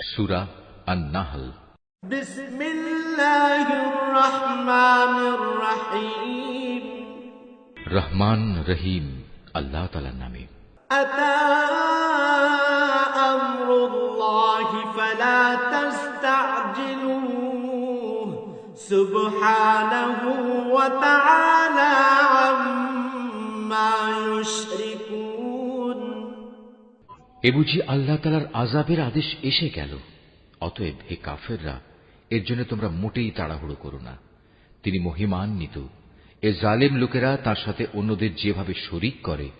সূরা আন-নাহল। বিসমিল্লাহির রহমানির রহিম। রহমান রহিম আল্লাহ তাআলার নামে। আতা আমরুল্লাহি ফালা তাস্তা'জিলুহু সুবহানাহু ওয়া তাআলা আম্মা ইউশরিকুন। এ বুঝি আল্লাহ তাআলার আযাবের আদেশ এসে গেল, অতএব হে কাফেররা, এর জন্য তোমরা মোটেই তাড়াহুড়ো করো না। তিনি মহিমান্বিত। এ জালেম লোকেরা তার সাথে অন্যদের যেভাবে শরীক করে,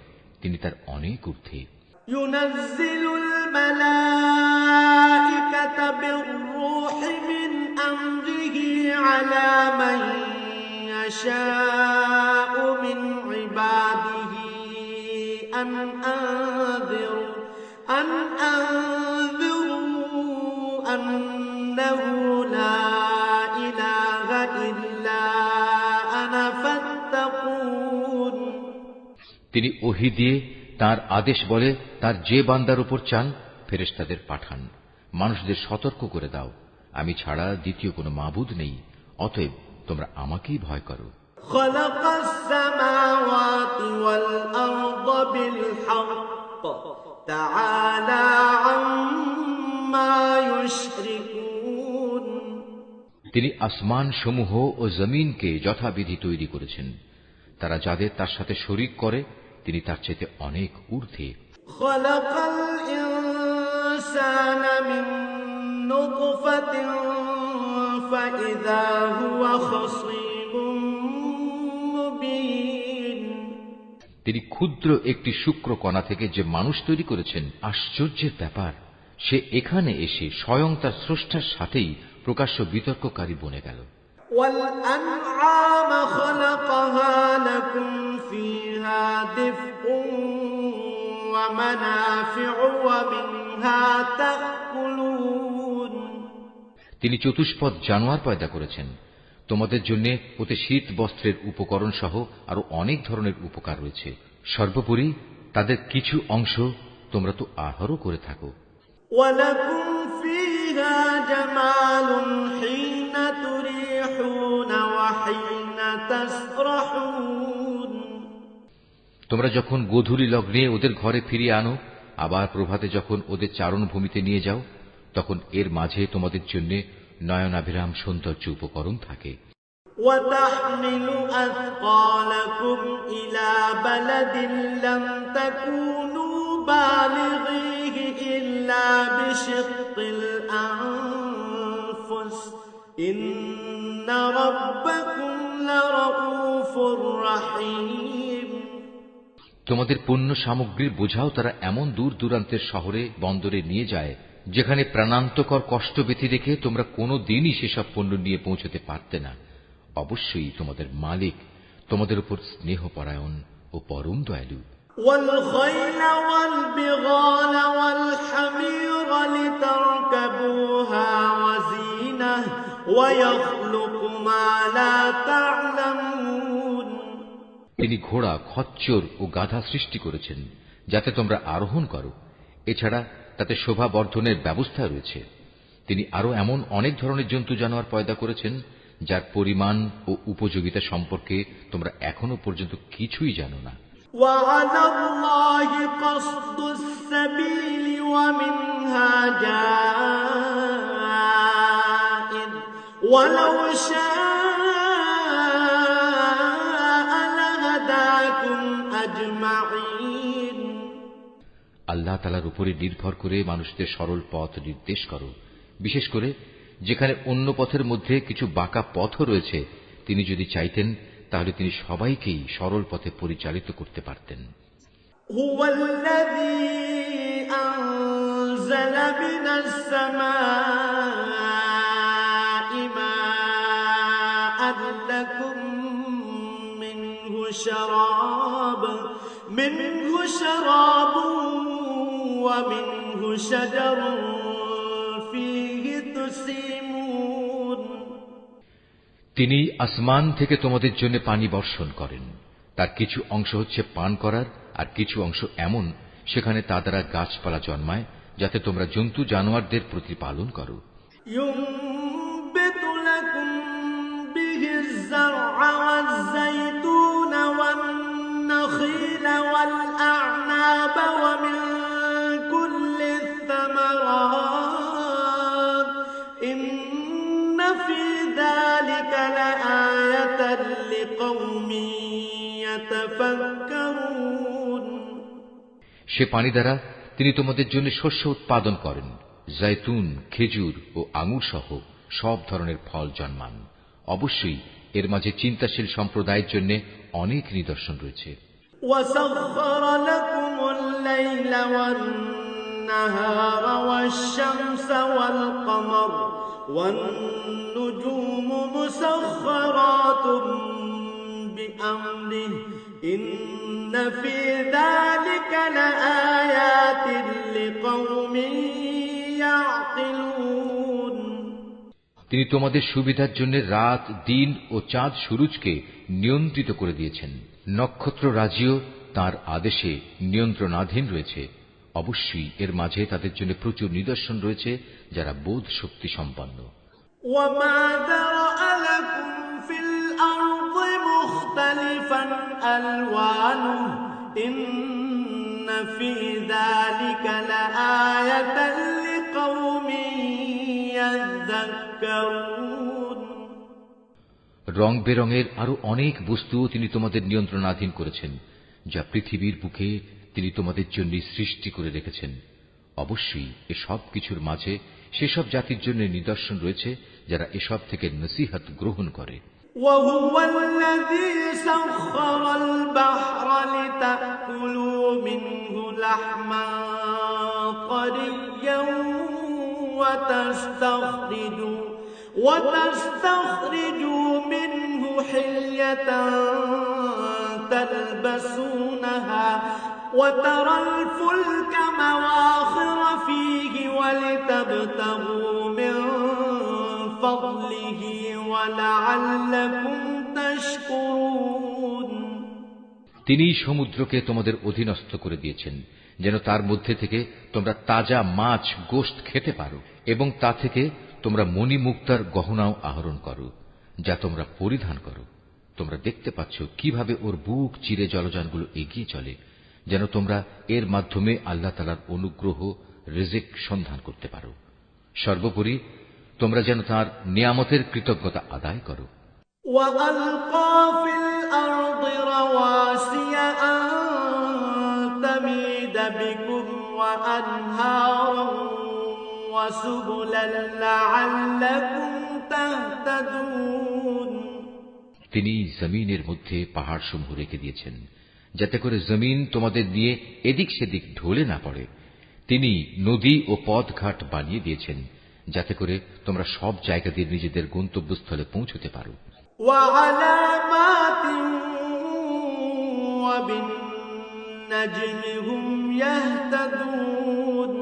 তিনি তার অনেক ঊর্ধ্বে। ইউনাজ্জিলুল মালাইকাতা বির-রূহি মিন আমরিহি আলা মান ইয়াশাউ মিন ইবাদিহি আন আনযিরু আন্নাহু লা ইলাহা ইল্লা আনা ফাত্তাকুন। তিনি ওহী দিয়ে তার আদেশ বলে তার যে বান্দার উপর চান ফেরেশতাদের পাঠান, মানুষদের সতর্ক করে দাও, আমি ছাড়া দ্বিতীয় কোনো মাবুদ নেই, অতএব তোমরা আমাকেই ভয় করো। খালাকাস সামাওয়াতি ওয়াল আরদা বিল হক তাআলা আম্মা ইউশরিকুন। তিনি আসমান সমূহ ও জমিনকে যথাবিধি তৈরি করেছেন, তারা যাদের তার সাথে শরীক করে তিনি তার চেয়ে অনেক ঊর্ধ্বে। খালাকাল ইনসানা মিন নুতফাতিন ফাইযা হুয়া খাসীমুম মুবিন। তিনি ক্ষুদ্র একটি শুক্র কণা থেকে যে মানুষ তৈরি করেছেন, আশ্চর্যের ব্যাপার, সে এখানে এসে স্বয়ং তার স্রষ্টার সাথেই প্রকাশ্য বিতর্ককারী বনে গেল। والأنعام خلقها لكم فيها دفء ومنافع ومنها تأكلون। তিনি চতুষ্পদ জানোয়ার পয়দা করেছেন, তোমাদের জন্য ওতে শীত বস্ত্রের উপকরণ সহ আরো অনেক ধরনের উপকার রয়েছে। সর্বোপরি তাদের কিছু অংশ তোমরা তো আহারও করে থাকো। ولكم فيها جمال حين تريحون وحين تسرحون। তোমরা যখন গোধূলি লগ্নে ওদের ঘরে ফিরিয়ে আনো, আবার প্রভাতে যখন ওদের চারণ ভূমিতে নিয়ে যাও, তখন এর মাঝে তোমাদের জন্য নয়নাভিরাম সৌন্দর্য উপকরণ থাকে। وتحمل أثقالكم إلى بلد لم تكونوا بالغيه إلا بشق الأنفس إن ربكم لرؤوف رحيم। তোমাদের পণ্য সামগ্রীর বোঝাও তারা এমন দূর দূরান্তের শহরে বন্দরে নিয়ে যায়, যেখানে প্রাণান্তকর কষ্ট ব্যথি রেখে তোমরা কোনো দিনই সেসব পণ্য নিয়ে পৌঁছতে পারতে না। অবশ্যই তোমাদের মালিক তোমাদের উপর স্নেহপরায়ণ ও পরম দয়ালু। والخيل والبغال والحمير لتركبوها وزينة ويخلق ما لا تعلمون। তিনি ঘোড়া, খচ্চর ও গাধা সৃষ্টি করেছেন যাতে তোমরা আরোহণ করো। এছাড়া তাতে শোভা বর্ধনের ব্যবস্থা রয়েছে। তিনি আরো এমন অনেক ধরনের জন্তু জানোয়ার পয়দা করেছেন যার পরিমাণ ও উপযোগিতা সম্পর্কে তোমরা এখনো পর্যন্ত কিছুই জানো না। وعلى الله قصد السبيل ومنها جائر ولو شاء لهداكم أجمعين। আল্লাহ তাআলার উপরে নির্ভর করে মানুষদের সরল পথ নির্দেশ করো, বিশেষ করে যেখানে অন্য পথের মধ্যে কিছু বাঁকা পথও রয়েছে। তিনি যদি চাইতেন তাহলে তিনি সবাইকেই সরল পথে পরিচালিত করতে পারতেন। هو الذي أنزل من السماء ماء لكم منه شراب ومنه شجر فيه تسيمون। তিনি আসমান থেকে তোমাদের জন্য পানি বর্ষণ করেন, তার কিছু অংশ হচ্ছে পান করার, আর কিছু অংশ এমন সেখানে তা দ্বারা গাছপালা জন্মায় যাতে তোমরা জন্তু জানোয়ারদের প্রতিপালন করো। ينبت لكم به الزرع والزيتون والنخيل والأعناب ومن كل الثمرات إن في ذلك لآية لقوم يتفكرون। সে পানি দ্বারা তিনি তোমাদের জন্য শস্য উৎপাদন করেন, জৈতুন, খেজুর ও আঙুর সহ সব ধরনের ফল জন্মান। অবশ্যই এর মাঝে চিন্তাশীল সম্প্রদায়ের জন্য অনেক নিদর্শন রয়েছে। وسخر لكم الليل والنهار والشمس والقمر والنجوم مسخرات بأمره إن في ذلك لآيات لقوم يعقلون। তিনি তোমাদের সুবিধার জন্য রাত, দিন ও চাঁদ সূরজকে নিয়ন্ত্রিত করে দিয়েছেন। নক্ষত্র রাজিও তাঁর আদেশে নিয়ন্ত্রণাধীন রয়েছে। অবশ্যই এর মাঝে তাদের জন্য প্রচুর নিদর্শন রয়েছে যারা বোধ শক্তি সম্পন্ন। وما ذرأ لكم في الأرض مختلفا ألوانه إن في ذلك لآية لقوم يذكرون। রং বেরঙের আরো অনেক বস্তুও তিনি তোমাদের নিয়ন্ত্রণাধীন করেছেন, যা পৃথিবীর বুকে তিনি তোমাদের জন্য সৃষ্টি করে রেখেছেন। অবশ্যই এসব কিছুর মাঝে সেসব জাতির জন্য নিদর্শন রয়েছে যারা এসব থেকে নসিহত গ্রহণ করে। وهو الذي سخر البحر لتأكلوا منه لحما طريا وتستخرجوا منه حلية تلبسونها وترى الفلك مواخر فيه ولتبتغوا من فضله ولعلكم تشكرون। তিনি সমুদ্রকে তোমাদের অধীনস্থ করে দিয়েছেন যেন তার মধ্যে থেকে তোমরা তাজা মাছ, গোশত খেতে পারো এবং তা থেকে তোমরা মণিমুক্তার গহনাও আহরণ করো, যা তোমরা পরিধান করো। তোমরা দেখতে পাচ্ছ কিভাবে ওর বুক চিরে জলযানগুলো এগিয়ে চলে, যেন তোমরা এর মাধ্যমে আল্লাহ তাআলার অনুগ্রহ, রিজিক সন্ধান করতে পারো। সর্বোপরি তোমরা যেন তাঁর নিয়ামতের কৃতজ্ঞতা আদায় করো। وألقى في الأرض رواسي أن تميد بكم وأنهارا وسبلا لعلكم تهتدون। তিনি জমিনের মধ্যে পাহাড়সমূহ রেখে দিয়েছেন যাতে করে জমিন তোমাদের নিয়ে এদিক সেদিক ঢলে না পড়ে। তিনি নদী ও পথঘাট বানিয়ে দিয়েছেন যাতে করে তোমরা সব জায়গা দিয়ে নিজেদের গন্তব্যস্থলে পৌঁছতে পারো। وعلامات وبالنجم هم يهتدون।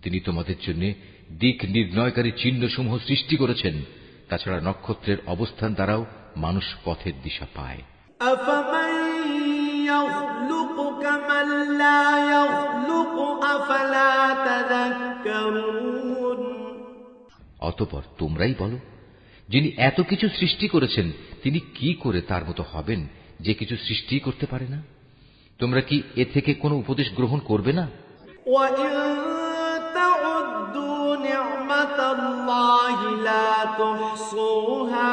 তিনি তোমাদের জন্য দিক নির্ণয়কারী চিহ্নসমূহ সৃষ্টি করেছেন। তাছাড়া নক্ষত্রের অবস্থান দ্বারাও মানুষ পথের দিশা পায়। أفمن يخلق كمن لا يخلق أفلا تذكرون। অতঃপর তোমরাই বলো, যিনি এত কিছু সৃষ্টি করেছেন তিনি কি করে তার মতো হবেন যে কিছু সৃষ্টি করতে পারে না? তোমরা কি এ থেকে কোনো উপদেশ গ্রহণ করবে না? وَإِن تَعُدُّوا نِعْمَةَ اللَّهِ لَا تُحْصُوهَا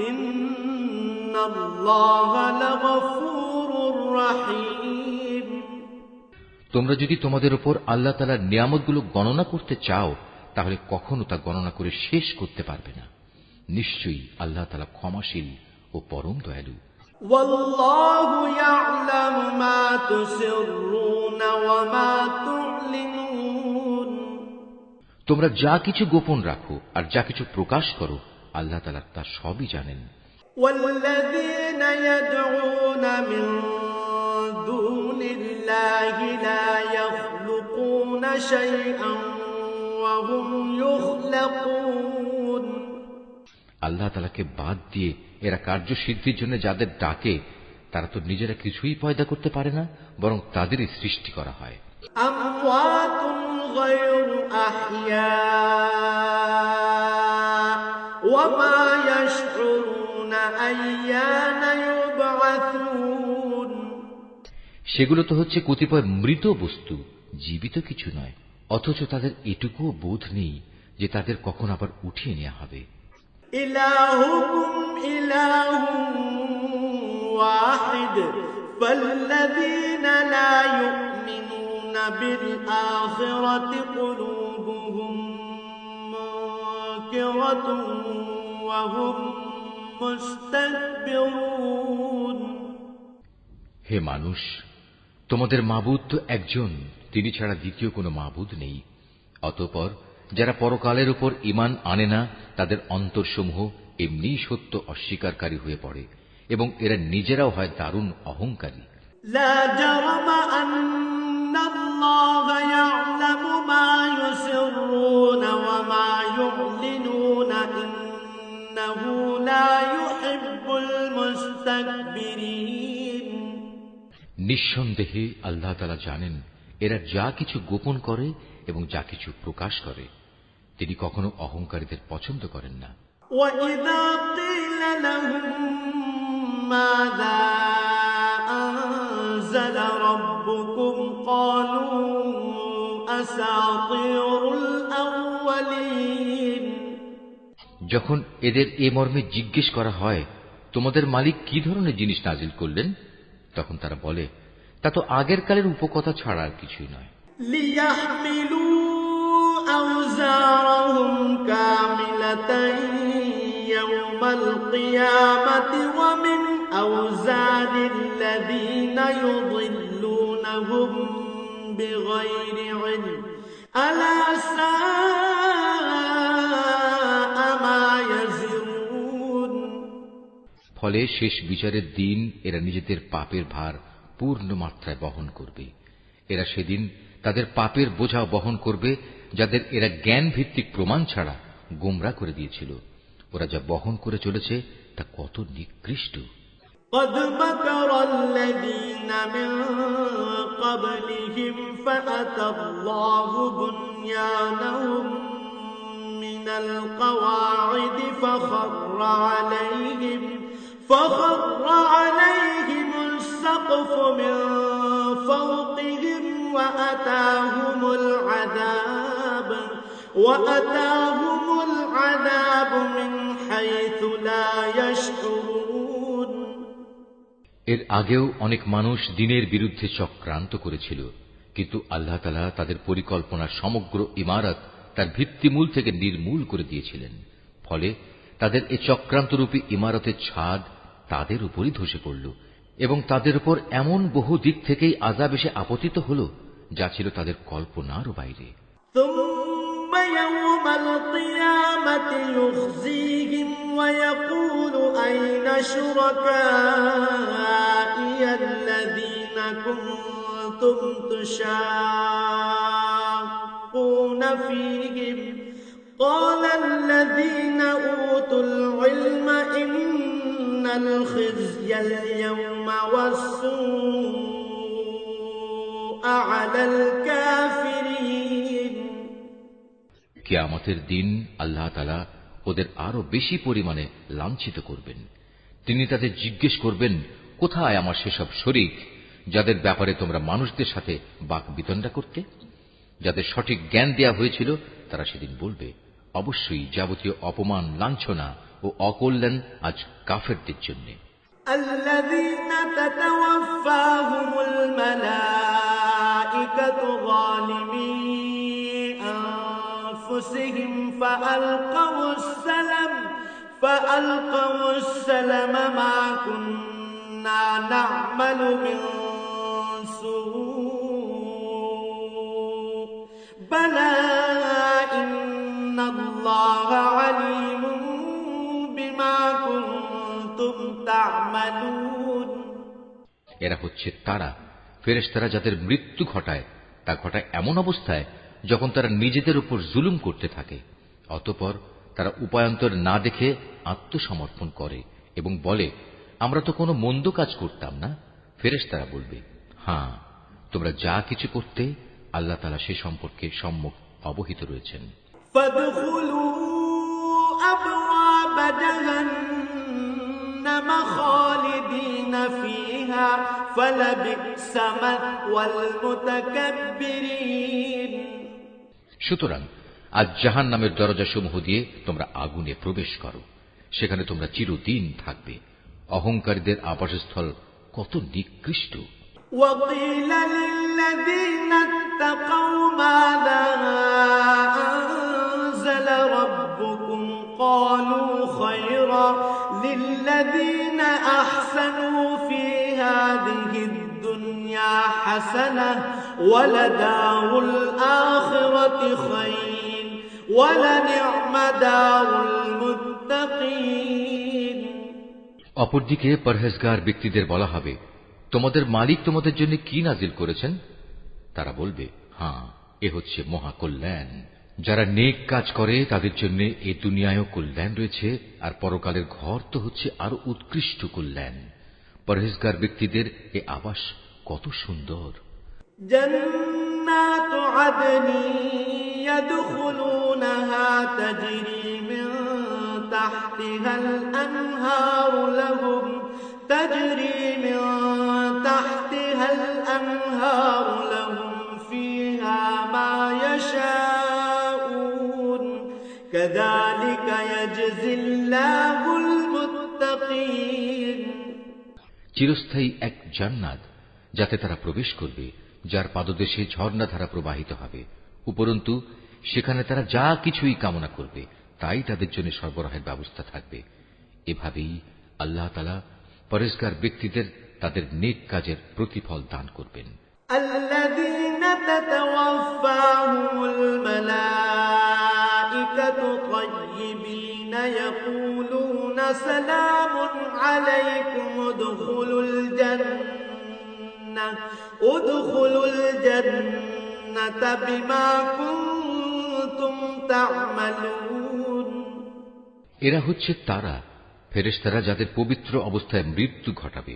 إِنَّ اللَّهَ لَغَفُورٌ رَّحِيمٌ। তোমরা যদি তোমাদের উপর আল্লাহ তাআলার নিয়ামতগুলো গণনা করতে চাও তাহলে কখনো তা গণনা করে শেষ করতে পারবে না। নিশ্চয়ই আল্লাহ তাআলা ক্ষমাশীল ও পরম দয়ালু। وَاللَّهُ يَعْلَمُ مَا تُسِرُّونَ وَمَا تُعْلِنُونَ। তোমরা যা কিছু গোপন রাখো আর যা কিছু প্রকাশ করো আল্লাহ তাআলা তা সবই জানেন। وَالَّذِينَ يَدْعُونَ مِن دُونِ اللَّهِ لَا يَخْلُقُونَ شَيْئًا وَهُمْ يُخْلَقُونَ। আল্লাহ তাআলাকে বাদ দিয়ে এরা কার্যসিদ্ধির জন্য যাদের ডাকে তারা তো নিজেরা কিছুই পয়দা করতে পারে না, বরং তাদেরই সৃষ্টি করা হয়। أَمْوَاتٌ غير أحياء وما يشعرون أيان يبعثون সেগুলো তো হচ্ছে কতিপয় মৃত বস্তু, জীবিত কিছু নয়, অথচ তাদের এটুকুও বোধ নেই যে তাদের কখন আবার উঠিয়ে নেওয়া হবে। إلهكم إله واحد فالذين لا يؤمنون بالآخرة قلوبهم منكرة وهم مستكبرون হে মানুষ, তোমাদের মাবুদ তো একজন, তিনি ছাড়া দ্বিতীয় কোনো মাবুদ নেই। অতঃপর যারা পরকালের উপর ঈমান আনে না, তাদের অন্তরসমূহ এমনিই সত্য অস্বীকারী হয়ে পড়ে এবং এরা নিজেরাও হয় দারুণ অহংকারী। لا جرم أن الله يعلم ما يسرون وما يعلنون إنه لا يحب المستكبرين নিঃসন্দেহে আল্লাহ তাআলা জানেন এরা যা কিছু গোপন করে এবং যা কিছু প্রকাশ করে, তিনি কখনো অহংকারীদের পছন্দ করেন না। وإذا قيل لهم ماذا أنزل ربكم قالوا أساطير الأولين যখন এদের এ মর্মে জিজ্ঞেস করা হয়, তোমাদের মালিক কি ধরনের জিনিস নাজিল করলেন, তখন তারা বলে, তা তো আগের কালের উপকথা ছাড়া আর কিছুই নয়। ليحملوا أوزارهم كاملة يوم القيامة ومن أوزار الذين يضلونهم بغير علم ألا ساء ما يزرون ফলে শেষ বিচারের দিন এরা নিজেদের পাপের ভার পূর্ণ মাত্রায় বহন করবে। এরা সেদিন তাদের পাপের বোঝা বহন করবে, যাদের এরা জ্ঞান ভিত্তিক প্রমাণ ছাড়া গোমরা করে দিয়েছিল। ওরা যা বহন করে চলেছে তা কত নিকৃষ্ট। قد مكر الذين من قبلهم فأتى الله بنيانهم من القواعد فخر عليهم السقف من فوقهم وأتاهم العذاب من حيث لا يشعرون এর আগেও অনেক মানুষ দ্বীনের বিরুদ্ধে চক্রান্ত করেছিল, কিন্তু আল্লাহ তাআলা তাদের পরিকল্পনার সমগ্র ইমারত তার ভিত্তিমূল থেকে নির্মূল করে দিয়েছিলেন। ফলে তাদের এই চক্রান্তরূপী ইমারতের ছাদ তাদের উপরই ধসে পড়ল এবং তাদের উপর এমন বহু দিক থেকেই আযাব এসে আপতিত হল যা ছিল তাদের কল্পনারও বাইরে। ثم يوم القيامة يخزيهم ويقول أين شركائي الذين كنتم تشاقون فيهم قال الذين أوتوا العلم إن الخزي اليوم والسوء على الكافرين কিয়ামতের দিন আল্লাহ তাআলা ওদের আরো বেশি পরিমাণে লাঞ্ছিত করবেন। তিনি তাদের জিজ্ঞেস করবেন, কোথায় আমার সেসব শরীক যাদের ব্যাপারে তোমরা মানুষদের সাথে বাকবিতণ্ডা করতে? যাদের সঠিক জ্ঞান দেয়া হয়েছিল তারা সেদিন বলবে, অবশ্যই যাবতীয় অপমান, লাঞ্ছনা ও অকল্যাণ আজ কাফেরদের জন্য। الذين تتوفاهم الملائكة ظالمي أنفسهم فألقوا السلم ما كنا نعمل من سوء بلى إن الله عليم بما كنتم تعملون এরা হচ্ছে তারা, ফেরেশতারা যাদের মৃত্যু ঘটায়, তা ঘটায় এমন অবস্থায় যখন তারা নিজেদের উপর জুলুম করতে থাকে। অতঃপর তারা উপায়ান্তর না দেখে আত্মসমর্পণ করে এবং বলে, আমরা তো কোনো মন্দ কাজ করতাম না। ফেরেশতারা বলবে, হ্যাঁ, তোমরা যা কিছু করতে আল্লাহ তাআলা সে সম্পর্কে সম্যক অবহিত রয়েছেন। فادخلوا أبواب جهنم خالدين فيها فلبئس مثوى المتكبرين। সুতরাং আজ জাহান্নামের দরজাসমূহ দিয়ে তোমরা আগুনে প্রবেশ করো, সেখানে তোমরা চিরদিন থাকবে। অহংকারীদের আবাসস্থল কত নিকৃষ্ট। وقيل للذين اتقوا ماذا أنزل ربكم قالوا خيرا للذين أحسنوا في هذه الدنيا حسنة ولدار الآخرة خير ولنعم دار المتقين। অপরদিকে পরহেজগার ব্যক্তিদের বলা হবে, তোমাদের মালিক তোমাদের জন্য কি নাজিল করেছেন? তারা বলবে, হ্যাঁ, এ হচ্ছে মহাকল্যাণ। যারা নেক কাজ করে তাদের জন্য এই দুনিয়ায়ও কল্যাণ রয়েছে, আর পরকালের ঘর তো হচ্ছে আরো উৎকৃষ্ট কল্যাণ। পরহেজগার ব্যক্তিদের এ আবাস কত সুন্দর। جنات عدن يدخلونها تجري من تحتها الأنهار لهم فيها ما يشاءون كذلك يجزي الله المتقين। চিরস্থায়ী এক জান্নাত, যাতে তারা প্রবেশ করবে, যার পাদদেশে ঝর্ণাধারা প্রবাহিত হবে। উপরন্তু সেখানে তারা যা কিছুই কামনা করবে তাই তাদের জন্য সরবরাহের ব্যবস্থা থাকবে। এভাবেই আল্লাহ তাআলা পরহেজগার ব্যক্তিদের তাদের নেক কাজের প্রতিফল দান করবেন। الذين تتوفاهم الملائكة طيبين يقولون سلام عليكم ادخلوا الجنة بما كنتم تعملون। এরা হচ্ছে তারা, ফেরেশতারা যাদের পবিত্র অবস্থায় মৃত্যু ঘটাবে।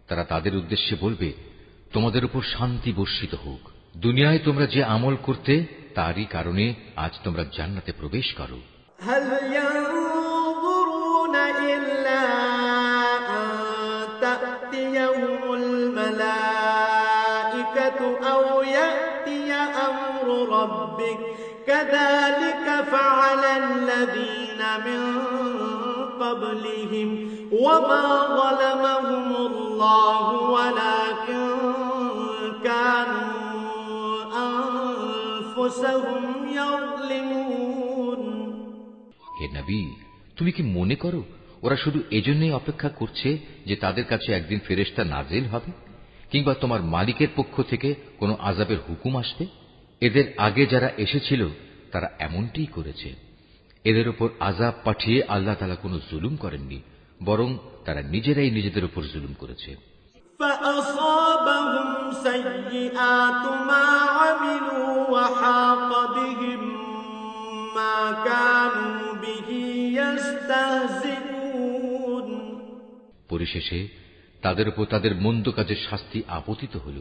তারা তাদের উদ্দেশ্যে বলবে, তোমাদের উপর শান্তি বর্ষিত হোক। দুনিয়ায় তোমরা যে আমল করতে তারই কারণে আজ তোমরা জান্নাতে প্রবেশ করো। هل ينظرون إلا أن تأتيهم الملائكة أو يأتي أمر ربك كذلك فعل الذين من قبلهم وما ظلمهم الله ولكن كانوا أنفسهم يظلمون। হে নবী, তুমি কি মনে করো ওরা শুধু এজন্যই অপেক্ষা করছে যে তাদের কাছে একদিন ফেরেশতা নাজিল হবে, কিংবা তোমার মালিকের পক্ষ থেকে কোনো আযাবের হুকুম আসবে? এদের আগে যারা এসেছিল তারা এমনটিই করেছে। এদের উপর আযাব পাঠিয়ে আল্লাহ তাআলা কোনো জুলুম করেননি, বরং তারা নিজেরাই নিজেদের উপর জুলুম করেছে। فأصابهم سيئات ما عملوا وحاق بهم ما كانوا به يستهزئون। পরিশেষে তাদের উপর তাদের মন্দ কাজের শাস্তি আপতিত হল।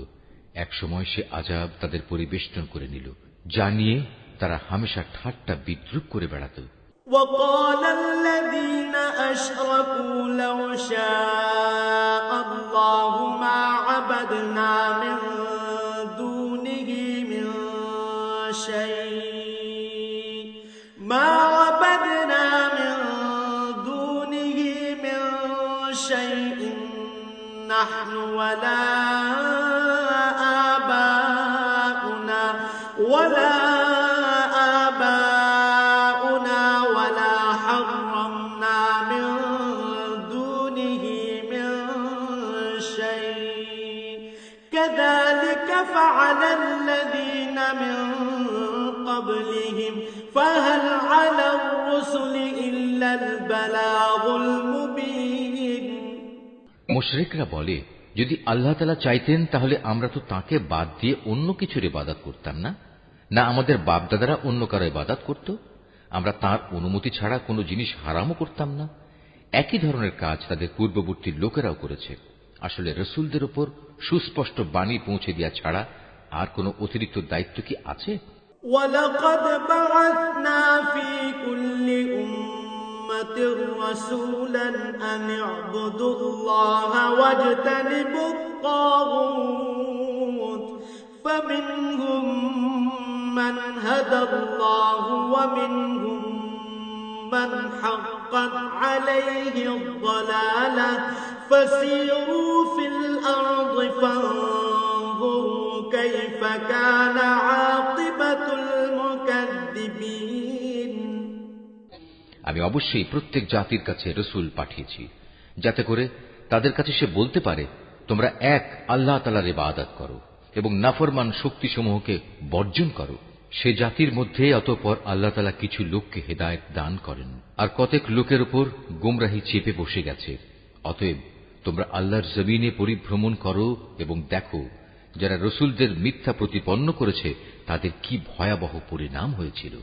এক সময় সে আযাব তাদের পরিবেষ্টন করে নিল, যা নিয়ে তারা হামেশা ঠাট্টা বিদ্রূপ করে বেড়াত। وقال الذين أشركوا لو شاء الله ما عبدنا من دونه من شيء نحن ولا آباؤنا ولا حرمنا من دونه من شيء كذلك فعل الذين من قبلهم فهل على الرسل إلا البلاغ المبين। মুশরিকরা বলে, যদি আল্লাহ তাআলা চাইতেন তাহলে আমরা তো তাকে বাদ দিয়ে অন্য কিছুর ইবাদত করতাম না, না আমাদের বাপদাদারা অন্য কারো ইবাদত করত, আমরা তার অনুমতি ছাড়া কোনো জিনিস হারামও করতাম না। একই ধরনের কাজ তাদের পূর্ববর্তী লোকেরাও করেছে। আসলে রাসূলদের উপর সুস্পষ্ট বাণী পৌঁছে দেওয়া ছাড়া আর কোনো অতিরিক্ত দায়িত্ব কি আছে? وَلَقَدْ بَعَثْنَا فِي كُلِّ أُمَّةٍ رَسُولًا أَنِ اعْبُدُوا اللَّهَ وَاجْتَنِبُوا الطَّاغُوتَ فَمِنْهُمْ مَنْ هَدَى اللَّهُ وَمِنْهُمْ مَنْ حَقَّتْ عَلَيْهِ الضَّلَالَةُ فَسِيرُوا فِي الْأَرْضِ فَانظُرُوا كَيْفَ كَانَ عَاقِبَةُ الْمُكَذِّبِينَ। আমি অবশ্যই প্রত্যেক জাতির কাছে রাসূল পাঠিয়েছি, যাতে করে তাদের কাছে সে বলতে পারে, তোমরা এক আল্লাহ তাআলার ইবাদত করো এবং নাফরমান শক্তিসমূহকে বর্জন করো। সে জাতির মধ্যে অতঃপর আল্লাহ তাআলা কিছু লোককে হেদায়েত দান করেন, আর কতক লোকের উপর গোমরাহি চেপে বসে গেছে। অতএব তোমরা আল্লাহর জমিনে পরিভ্রমণ করো এবং দেখো যারা রসুলদের মিথ্যা প্রতিপন্ন করেছে তাদের কি ভয়াবহ পরিণাম হয়েছিল।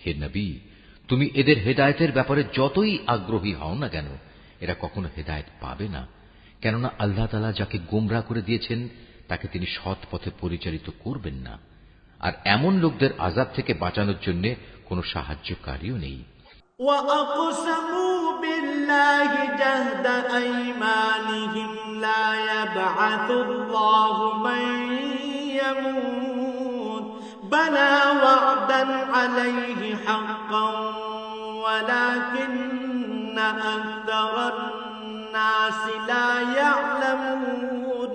হে নবী, তুমি এদের হেদায়েতের ব্যাপারে যতই আগ্রহী হও না কেন, এরা কখনো হেদায়েত পাবে না, কেননা আল্লাহ তাআলা যাকে গোমরা করে দিয়েছেন তাকে তিনি সৎ পথে পরিচালিত করবেন না। আর এমন লোকদের আযাব থেকে বাঁচানোর জন্য কোনো সাহায্যকারীও নেই। وَأَقْسَمُوا بِاللَّهِ جَهْدَ أَيْمَانِهِمْ لَا يَبْعَثُ اللَّهُ مَن يَمُوتُ بَلَى وَعْدًا عَلَيْهِ حَقًّا وَلَكِنَّ أَكْثَرَ النَّاسِ لَا يَعْلَمُونَ।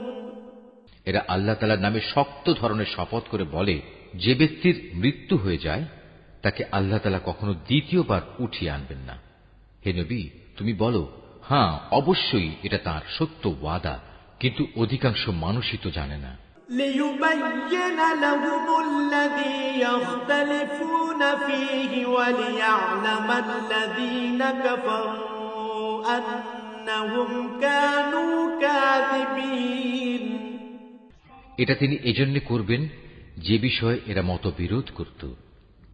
এরা আল্লাহ তাআলার নামে শক্ত ধরনের শপথ করে বলে, যে ব্যক্তির মৃত্যু হয়ে যায় তাকে আল্লাহ তাআলা কখনো দ্বিতীয়বার উঠিয়ে আনবেন না। হে নবী, তুমি বলো, হ্যাঁ অবশ্যই এটা তার সত্য ওয়াদা, কিন্তু অধিকাংশ মানুষই তো জানে না। لِيُبَيِّنَ لَهُمُ الَّذِي يَخْتَلِفُونَ فِيهِ وَلِيَعْلَمَ الَّذِينَ كَفَرُوا أَنَّهُمْ كَانُوا كَاذِبِينَ। এটা তিনি এজন্য করবেন যে বিষয়ে এরা মতবিরোধ করত।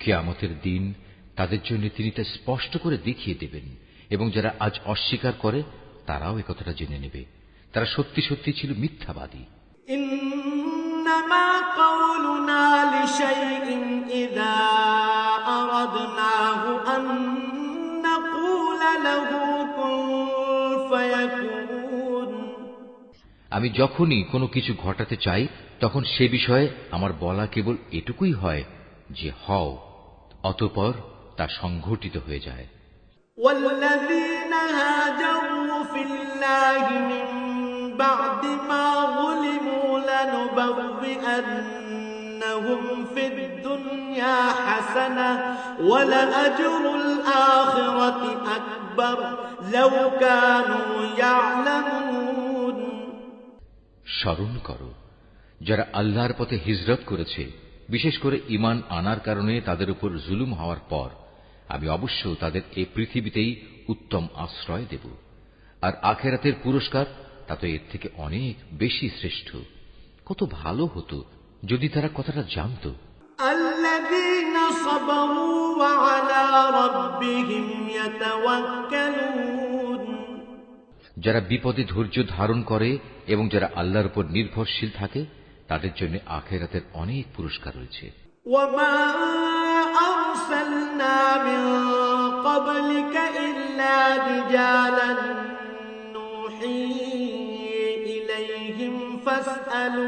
কিয়ামতের দিন তাদের জন্য তিনি তা স্পষ্ট করে দেখিয়ে দেবেন, এবং যারা আজ অস্বীকার করে তারাও একথাটা জেনে নেবে তারা সত্যি সত্যি ছিল মিথ্যাবাদী। ইন্নামা কাওলুনা লিশাইইন ইযা আরাদনাহু আন নাকুলা লাহু কুন ফায়াকুন। আমি যখনই কোনো কিছু ঘটাতে চাই তখন সে বিষয়ে আমার বলা কেবল এটুকুই হয় যে হও, অতঃপর তা সংঘটিত হয়ে যায়। ওয়াল্লাযীনা হাজারু ফিল্লাহি মিন বা'দি মা গুলিমু লানুবাওবিআন্নাহুম ফিদ দুনিয়া হাসানাহ ওয়া লাআজরুল আখিরাতি আকবার লাউ কানু ইয়ালামুন। স্মরণ করো, যারা আল্লাহর পথে হিজরত করেছে, বিশেষ করে ঈমান আনার কারণে তাদের উপর জুলুম হওয়ার পর আমি অবশ্য তাদের এই পৃথিবীতেই উত্তম আশ্রয় দেব, আর আখিরাতের পুরস্কার তা তো এর থেকে অনেক বেশি শ্রেষ্ঠ। কত ভালো হতো যদি তারা কথাটা জানত। আল্লাযীনা সাবারু ওয়া আলা রাব্বিহিম ইয়াতাওয়াক্কালুন। যারা বিপদে ধৈর্য ধারণ করে এবং যারা আল্লাহর উপর নির্ভরশীল থাকে তাদের জন্য আখিরাতের অনেক পুরস্কার রয়েছে। ওয়ামা আরসালনা মিন ক্বাবলিকা ইল্লা রিজালান নূহি ইলাইহিম ফাসআলু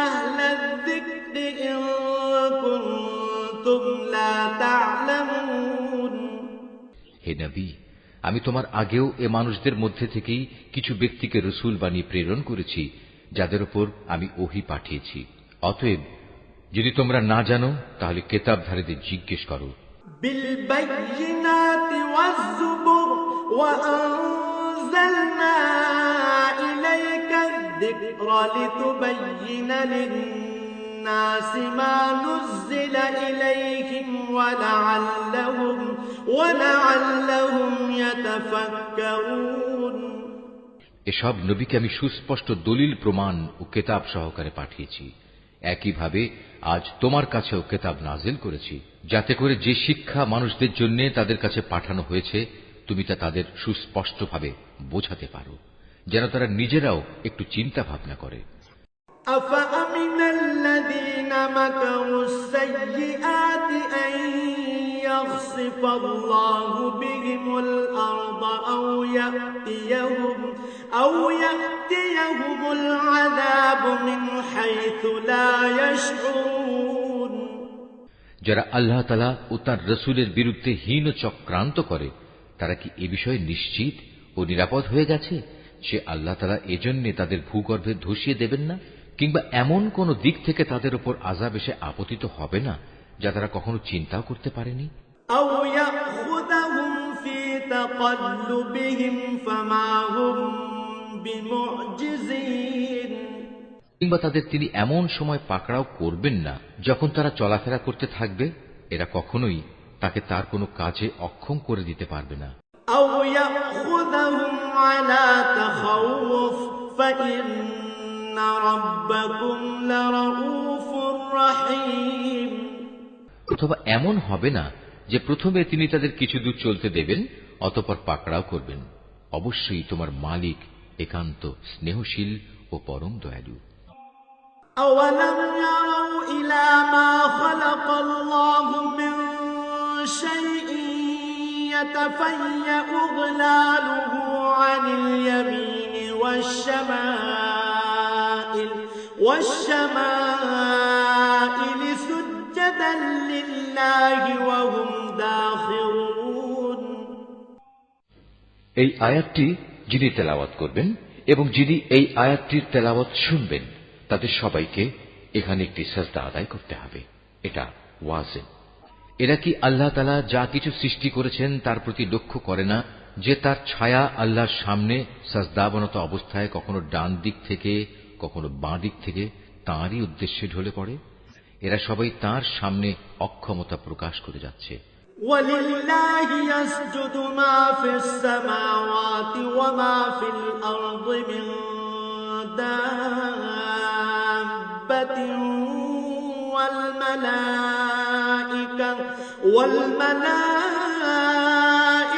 আহলায যিকরি ইন কুনতুম লা তা'লামুন। হে নবী, আমি তোমার আগেও এ মানুষদের মধ্যে থেকেই কিছু ব্যক্তিকে রসুল বানিয়ে প্রেরণ করেছি যাদের উপর আমি ওহী পাঠিয়েছি। অতএব যদি তোমরা না জানো তাহলে কিতাবধারীদের জিজ্ঞেস করো। বিল বাইয়িনাতি ওয়াজ যুবুর ওয়া আনজালনা ইলাইকা যিকরা লিতুবায়্যিনা للناس ما نزل إليهم ولعلهم يتفكرون এসব নবীকে আমি সুস্পষ্ট দলিল প্রমাণ ও কেতাব সহকারে পাঠিয়েছি। একইভাবে আজ তোমার কাছেও কেতাব নাজিল করেছি, যাতে করে যে শিক্ষা মানুষদের জন্য তাদের কাছে পাঠানো হয়েছে তুমি তা তাদের সুস্পষ্টভাবে বোঝাতে পারো, যেন তারা নিজেরাও একটু চিন্তা ভাবনা করে। أفأمن الذين مكروا السيئات أن يخسف الله بهم الأرض أو يأتيهم العذاب من حيث لا يشعرون যারা আল্লাহ তাআলা ও তার রাসূলের বিরুদ্ধে হীন চক্রান্ত করে তারা কি এ বিষয়ে নিশ্চিত ও নিরাপদ হয়ে গেছে যে আল্লাহ তাআলা এজন্য তাদের ভূগর্ভে ধসিয়ে দেবেন না, কিংবা এমন কোন দিক থেকে তাদের উপর আযাব এসে আপতিত হবে না যা তারা কখনো চিন্তাও করতে পারেনি। أو يأخذهم في تقلبهم فما هم بمعجزين কিংবা তাদের তিনি এমন সময় পাকড়াও করবেন না যখন তারা চলাফেরা করতে থাকবে, এরা কখনোই তাকে তার কোনো কাজে অক্ষম করে দিতে পারবে না। أو يأخذهم على تخوف فإن ربكم لرؤوف رحيم অথবা এমন হবে না যে প্রথমে তিনি তাদের কিছু দূর চলতে দেবেন অতঃপর পাকড়াও করবেন। অবশ্যই তোমার মালিক একান্ত স্নেহশীল ও পরম দয়ালু। أولم يروا إلى ما خلق الله من شيء يتفيأ ظلاله عن اليمين والشمائل سجدا لله وهم داخرون এই আয়াতটি যিনি তেলাওয়াত করবেন এবং যিনি এই আয়াতটির তেলাওয়াত শুনবেন তাদের সবাইকে এখানে একটি সাজদা আদায় করতে হবে। এটা ওয়াজিব। এরা কি আল্লাহ তাআলা যা কিছু সৃষ্টি করেছেন তার প্রতি লক্ষ্য করে না যে তার ছায়া আল্লাহর সামনে সাজদাবনত অবস্থায় কখনো ডান দিক থেকে কখনো বাঁ দিক থেকে তাঁরই উদ্দেশ্যে ঢলে পড়ে? এরা সবাই তাঁর সামনে অক্ষমতা প্রকাশ করে যাচ্ছে। وَلِلَّهِ يَسْجُدُ مَا فِي السَّمَاوَاتِ وَمَا فِي الْأَرْضِ مِن دَابَّةٍ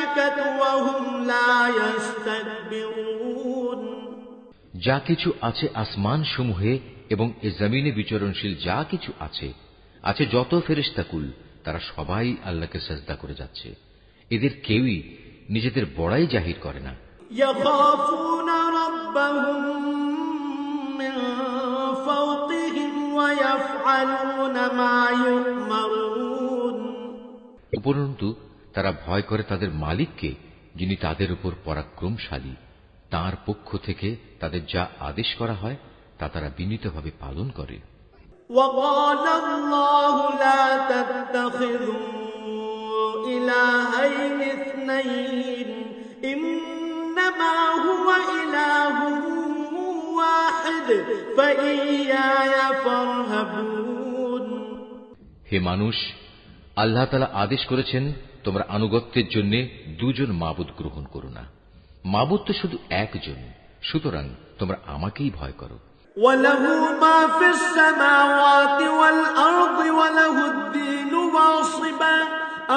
وَالْمَلَائِكَةُ وَهُمْ لَا يَسْتَكْبِرُونَ যা কিছু আছে আসমান সমূহে এবং এ জমিনে বিচরণশীল যা কিছু আছে যত ফেরেশতাকুল তারা সবাই আল্লাহকে সিজদা করে যাচ্ছে। এদের কেউই নিজেদের বড়াই জাহির করে না। ইয়াখাফুনা রাব্বাহুম মিন ফাওকিহিম ওয়া ইয়াফআলুনা মা ইউমারুন। উপরন্তু তারা ভয় করে তাদের মালিককে, যিনি তাদের উপর পরাক্রমশালী। তার পক্ষ থেকে তাদের যা আদেশ করা হয় তা তারা বিনীতভাবে পালন করে। وَقَالَ اللَّهُ لَا تَتَّخِذُوا إِلَٰهَيْنِ اثْنَيْنِ إِنَّمَا هُوَ إِلَٰهٌ وَاحِدٌ فَإِيَّايَ فَارْهَبُونِ হে মানুষ, আল্লাহ তাআলা আদেশ করেছেন তোমরা আনুগত্যের জন্য দুজন মাবুদ গ্রহণ করো না। মাবুদ তো শুধু একজন, সুতরাং তোমরা আমাকেই ভয় করো। وَلَهُ مَا فِي السَّمَاوَاتِ وَالْأَرْضِ وَلَهُ الدِّينُ وَاصِبًا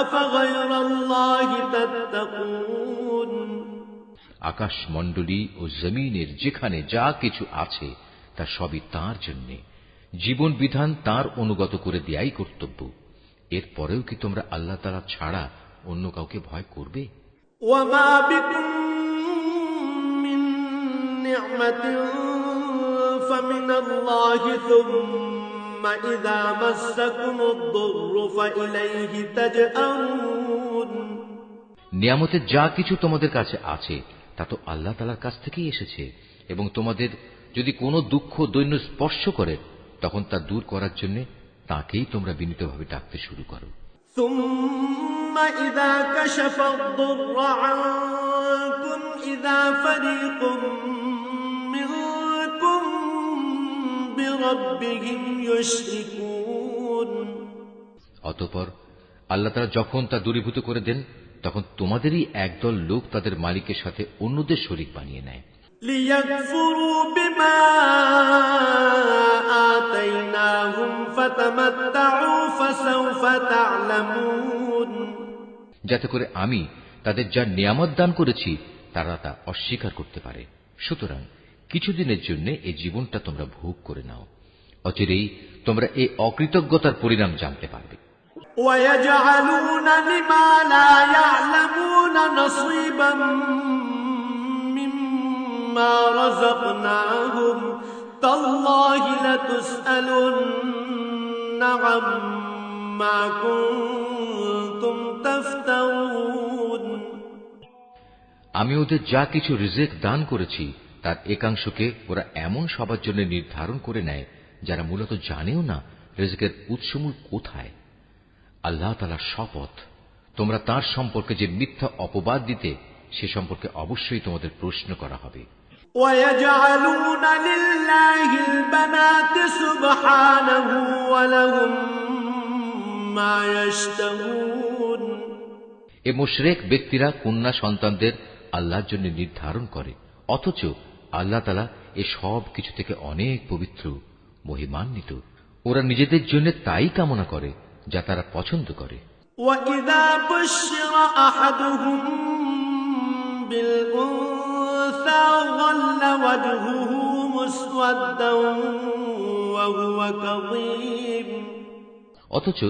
أَفَغَيْرَ اللَّهِ تَتَّقُونَ আকাশমণ্ডলী ও জমিনের যেখানে যা কিছু আছে তা সবই তাঁর জন্য। জীবন বিধান তাঁর অনুগত করে দেয়াই কর্তব্য। এরপরেও কি তোমরা আল্লাহ তাআলা ছাড়া অন্য কাউকে ভয় করবে? وَمَا بِكُم مِّن نِّعْمَةٍ فَمِنَ اللَّهِ ثُمَّ إِذَا مَسَّكُمُ الضُّرُّ فَإِلَيْهِ تَجْأَرُونَ নিয়ামতের যা কিছু তোমাদের কাছে আছে তা তো আল্লাহ তাআলার কাছ থেকেই এসেছে, এবং তোমাদের যদি কোনো দুঃখ দৈন্য স্পর্শ করে তখন তা দূর করার জন্য তাকেই তোমরা বিনীতভাবে ডাকতে শুরু করো। ثُمَّ إِذَا كَشَفَ الضُّرَّ ربهم يشركون অতঃপর আল্লাহ তাআলা যখন তা দূরীভূত করে দেন তখন তোমাদেরই একদল লোক তাদের মালিকের সাথে অন্যদের শরীক বানিয়ে নেয় ليكفروا بما آتيناهم فتمتعوا فسوف تعلمون যাতে করে আমি তাদের যা নিয়ামত দান করেছি তারা তা অস্বীকার করতে পারে সুতরাং কিছুদিনের জন্য এই জীবনটা তোমরা ভোগ করে নাও অচিরেই তোমরা এই অকৃতজ্ঞতার পরিণাম জানতে পারবে ويجعلون لما لا يعلمون نصيبا مما رزقناهم تالله لتسألن عما كنتم تفترون আমি ওদের যা কিছু রিজিক দান করেছি তার একাংশকে ওরা এমন সবার জন্য নির্ধারণ করে নেয় যারা মূলত জানেও না রিজিকের উৎসমূল কোথায় আল্লাহ তাআলার শপথ তোমরা তার সম্পর্কে যে মিথ্যা অপবাদ দিতে সে সম্পর্কে অবশ্যই তোমাদের প্রশ্ন করা হবে ويجعلون لله البنات سبحانه ولهم ما يشتهون এ মুশরিক ব্যক্তিরা কন্যা সন্তানদের আল্লাহর জন্য নির্ধারণ করে অথচ আল্লাহ তাআলা এ সব কিছু থেকে অনেক পবিত্র মহিমান্বিত ওরা নিজেদের জন্য তাই কামনা করে যা তারা পছন্দ করে وَإِذَا بُشِّرَ أَحَدُهُم بِالْأُنثَىٰ ظَلَّ وَجْهُهُ مُسْوَدًّا وَهُوَ كَظِيمٌ অথচ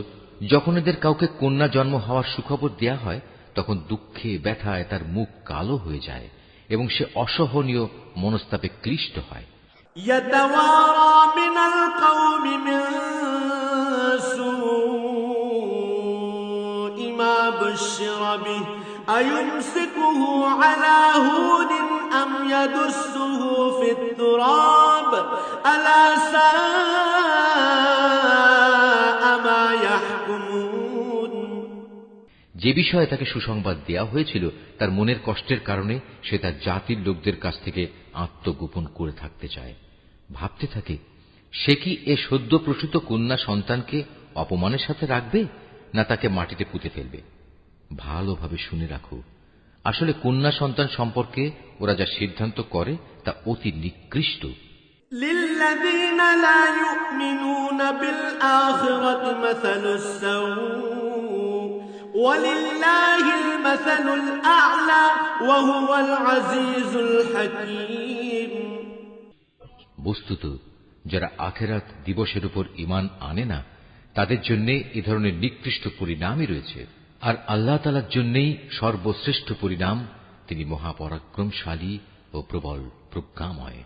যখন এদের কাউকে কন্যা জন্ম হওয়ার সুখবর দেয়া হয় তখন দুঃখে ব্যথায় তার মুখ কালো হয়ে যায় এবং সে অসহনীয় মনস্তাপে ক্লিষ্ট হয় يَتَوَارَىٰ مِنَ الْقَوْمِ مِن سُوءِ مَا بُشِّرَ بِهِ أَيُمْسِكُهُ عَلَىٰ هُونٍ أَمْ يَدُسُّهُ فِي التُّرَابِ أَلَا سَاءَ مَا يَحْكُمُونَ যে বিষয়ে তাকে সুসংবাদ দেয়া হয়েছিল তার মনের কষ্টের কারণে সে তার জাতির লোকদের কাছ থেকে আত্মগোপন করে থাকতে চায় ভাবতে থাকে সে কি এ সদ্য প্রসূত কন্যা সন্তানকে অপমানের সাথে রাখবে না তাকে মাটিতে পুঁতে ফেলবে ভালোভাবে শুনে রাখো আসলে কন্যা সন্তান সম্পর্কে ওরা যা সিদ্ধান্ত করে তা অতি নিকৃষ্ট لِلَّذِينَ لَا يُؤْمِنُونَ بِالْآخِرَةِ مَثَلُ السَّوْءِ وَلِلَّهِ الْمَثَلُ الْأَعْلَى وَهُوَ الْعَزِيزُ الْحَكِيمُ বস্তুত যারা আখিরাত দিবসের উপর ঈমান আনে না তাদের জন্য এ ধরনের নিকৃষ্ট পরিণামই রয়েছে আর আল্লাহ তাআলার জন্যই সর্বশ্রেষ্ঠ পরিণাম তিনি মহাপরাক্রমশালী ও প্রবল প্রজ্ঞাময়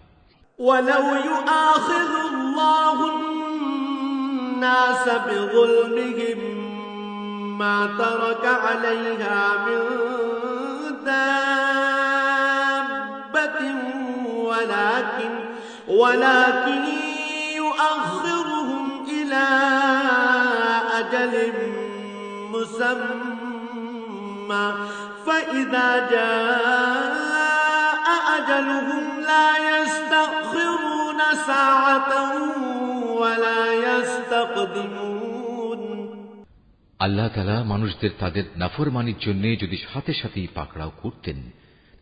وَلَوْ يُؤَاخِذُ اللَّهُ النَّاسَ بِظُلْمِهِم مَّا تَرَكَ عَلَيْهَا مِن دَابَّةٍ ولكن يؤخرهم إلى أجل مسمى فإذا جاء أجلهم لا يستأخرون ساعة ولا يستقدمون আল্লাহ তাআলা মানুষদের তাদের নাফরমানির জন্য যদি সাথে সাথেই পাকড়াও করতেন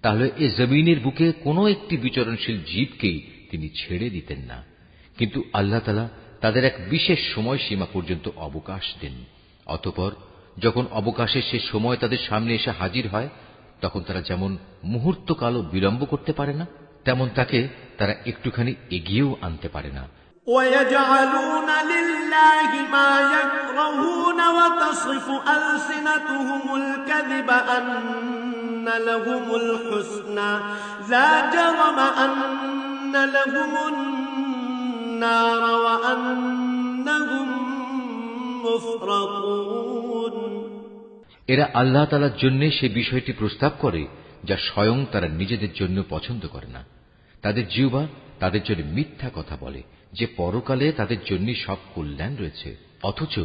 তাহলে এই জমিনের বুকে কোনো একটি বিচরণশীল জীবকেই তিনি ছেড়ে দিতেন না কিন্তু আল্লাহ তাআলা তাদের এক বিশেষ সময়সীমা পর্যন্ত অবকাশ দেন অতঃপর যখন অবকাশের সে সময় তাদের সামনে এসে হাজির হয় তখন তারা যেমন মুহূর্তকালও বিলম্ব করতে পারে না তেমন তাকে তারা একটুখানি এগিয়েও আনতে পারে না وَيَجْعَلُونَ لِلَّهِ مَا يَكْرَهُونَ وَتَصِفُ أَلْسِنَتُهُمُ الْكَذِبَ أَنَّ لَهُمُ الْحُسْنَى لَا جَرَمَ أَنَّ لَهُمُ النَّارَ وَأَنَّهُمْ مُفْرَطُونَ এরা আল্লাহ তাআলার জন্য সে বিষয়টি প্রস্তাব করে যা স্বয়ং তারা নিজেদের জন্য পছন্দ করে না তাদের জিহ্বা তাদের জন্য মিথ্যা কথা বলে যে পরকালে তাদের জন্য সব কল্যাণ রয়েছে অথচ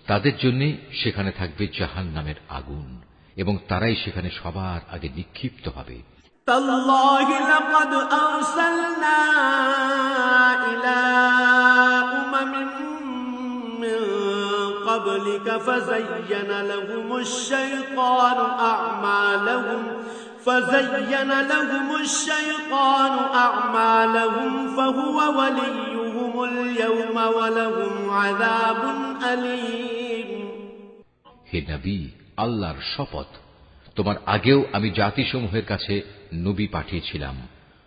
তাদের জন্য সেখানে থাকবে জাহান্নামের আগুন এবং তারাই সেখানে সবার আগে নিক্ষিপ্ত হবে تالله لقد أرسلنا إلى أمم من قبلك فزين لهم الشيطان أعمالهم فهو وليهم اليوم ولهم عذاب أليم. হে নবী, আল্লাহর শপথ, তোমার আগেও আমি জাতিসমূহের কাছে নবী পাঠিয়েছিলাম।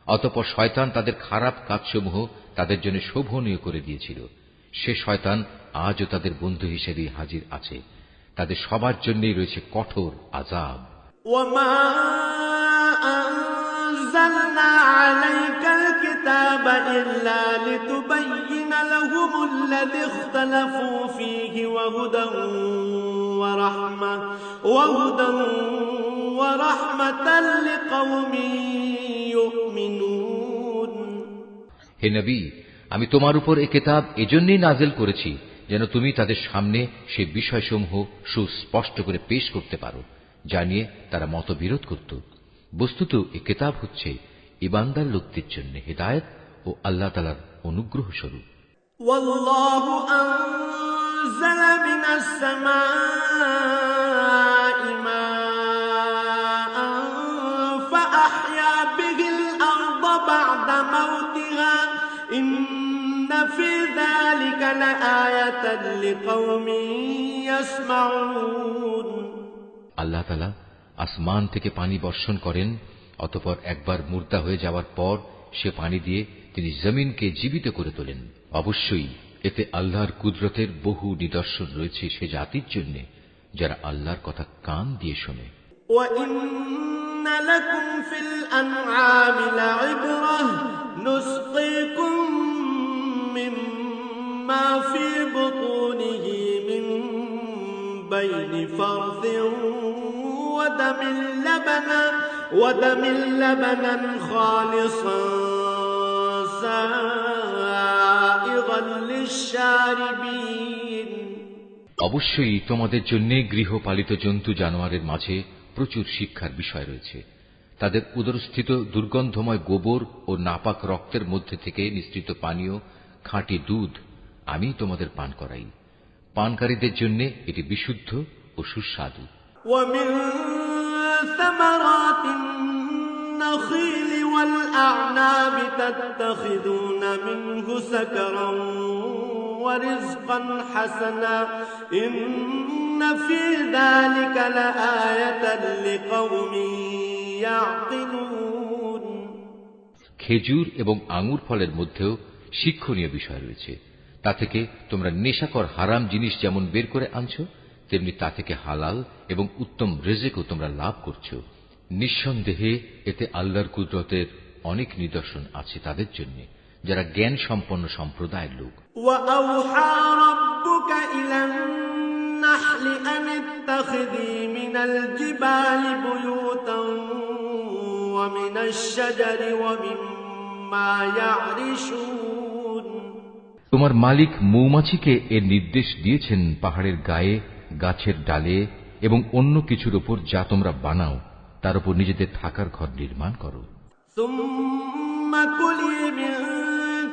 অতঃপর শয়তান তাদের খারাপ কাজসমূহ তাদের জন্য শোভনীয় করে দিয়েছিল। সে শয়তান আজও তাদের বন্ধু হিসেবে হাজির আছে। তাদের সবার জন্যই রয়েছে কঠোর আযাব। وما أنزلنا عليك الكتاب إلا لتبين لهم الذي اختلفوا فيه وهدى ورحمة لقوم يؤمنون. হে নবী, আমি তোমার উপর এ কিতাব এজন্যই নাযিল করেছি যেন তুমি তাদের সামনে সেই বিষয়সমূহ সুস্পষ্ট করে পেশ করতে পারো যা নিয়ে তারা মতবিরোধ করত। বস্তুত এ কিতাব হচ্ছে ঈমানদার লোকদের জন্য হিদায়াত ও আল্লাহ তাআলার অনুগ্রহ স্বরূপ। والله أنزل من السماء ماء فأحيا به الأرض بعد موتها إن في ذلك لآية لقوم يسمعون. আল্লাহ তাআলা আসমান থেকে পানি বর্ষণ করেন, অতঃপর একবার মুর্দা হয়ে যাওয়ার পর সে পানি দিয়ে তিনি জমিনকে জীবিত করে তোলেন। অবশ্যই এতে আল্লাহর কুদরতের বহু নিদর্শন রয়েছে সে জাতির জন্য যারা আল্লাহর কথা কান দিয়ে শোনে। وَإِنَّ لَكُمْ فِي الْأَنْعَامِ لَعِبْرَةً نُسْقِيكُم مِّمَّا فِي بُطُونِهِ مِن بَيْنِ فَرْثٍ ودم لبنا خالصا سائغا للشاربين. অবশ্যই তোমাদের জন্য গৃহপালিত জন্তু জানোয়ারের মাঝে প্রচুর শিক্ষার বিষয় রয়েছে। তাদের উদরস্থিত দুর্গন্ধময় গোবর ও নাপাক রক্তের মধ্যে থেকে নিঃসৃত পানীয় খাঁটি দুধ আমি তোমাদের পান করাই। পানকারীদের জন্য এটি বিশুদ্ধ ও সুস্বাদু। ومن ثمرات النخيل والأعناب تتخذون منه سكرا ورزقا حسنا إن في ذلك لآية لقوم يعقلون. খেজুর এবং আঙ্গুর ফলের মধ্যেও শিক্ষণীয় বিষয় রয়েছে। তা থেকে তোমরা নেশাকর হারাম জিনিস যেমন বের করে আনছো, তেমনি তা থেকে হালাল এবং উত্তম রিজিকও তোমরা লাভ করছো। নিঃসন্দেহে এতে আল্লাহর কুদরতের অনেক নিদর্শন আছে তাদের জন্য যারা জ্ঞান সম্পন্ন সম্প্রদায়ের লোক। وأوحى ربك إلى النحل أن اتخذي من الجبال بيوتا ومن الشجر ومما يعرشون. তোমার মালিক মৌমাছিকে এর নির্দেশ দিয়েছেন পাহাড়ের গায়ে, গাছের ডালে এবং অন্য কিছুর উপর যা তোমরা বানাও তার উপর নিজেদের থাকার ঘর নির্মাণ করো। ثم كلي من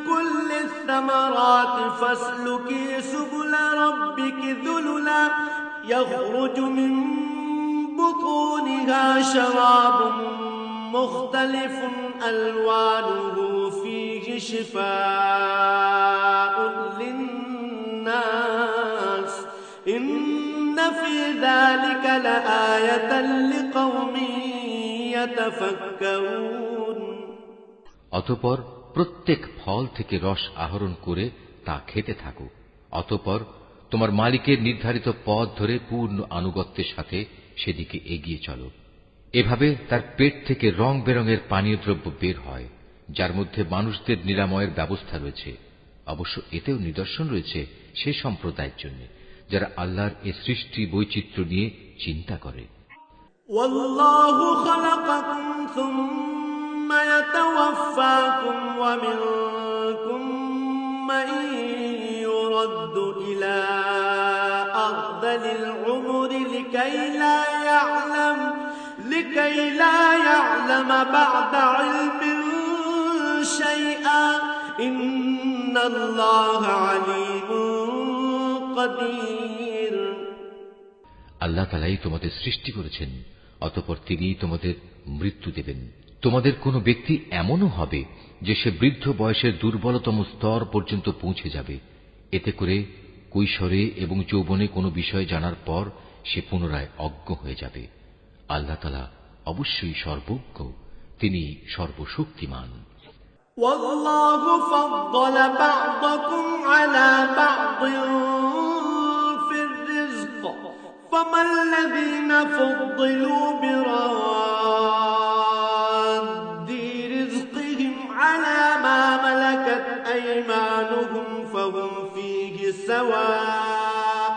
كل الثمرات فاسلكي سبل ربك ذللا يخرج من بطونها شراب مختلف ألوانه فيه شفاء للناس إن في ذلك لآية لقوم يتفكرون. অতঃপর প্রত্যেক ফল থেকে রস আহরণ করে তা খেতে থাকো। অতঃপর তোমার মালিকের নির্ধারিত পথ ধরে পূর্ণ আনুগত্যের সাথে সেদিকে এগিয়ে চলো। এভাবে তার পেট থেকে রং বেরঙের পানীয় দ্রব্য বের হয় যার মধ্যে মানুষদের নিরাময়ের ব্যবস্থা রয়েছে। অবশ্য এতেও নিদর্শন রয়েছে সে সম্প্রদায়ের জন্য যারা আল্লাহর এ সৃষ্টি বৈচিত্র্য নিয়ে চিন্তা করে। والله خلقكم ثم يتوفاكم ومنكم من يرد إلى أرذل العمر لكي لكي لا يعلم بعد علم شيئا إن الله عليم قدير আল্লাহ তাআলাই তোমাদের সৃষ্টি করেছেন, অতঃপর তিনিই তোমাদের মৃত্যু দেবেন। তোমাদের কোনো ব্যক্তি এমনও হবে যে সে বৃদ্ধ বয়সের দুর্বলতম স্তর পর্যন্ত পৌঁছে যাবে। এতে করে কৈশোরে এবং যৌবনে কোনো বিষয় জানার পর সে পুনরায় অজ্ঞ হয়ে যাবে। আল্লাহ তাআলা অবশ্যই সর্বজ্ঞ, তিনি সর্বশক্তিমান। والله فضل بعضكم على بعض في الرزق فما الذين فضلوا براد رزقهم على ما ملكت أيمانهم فهم فيه سواء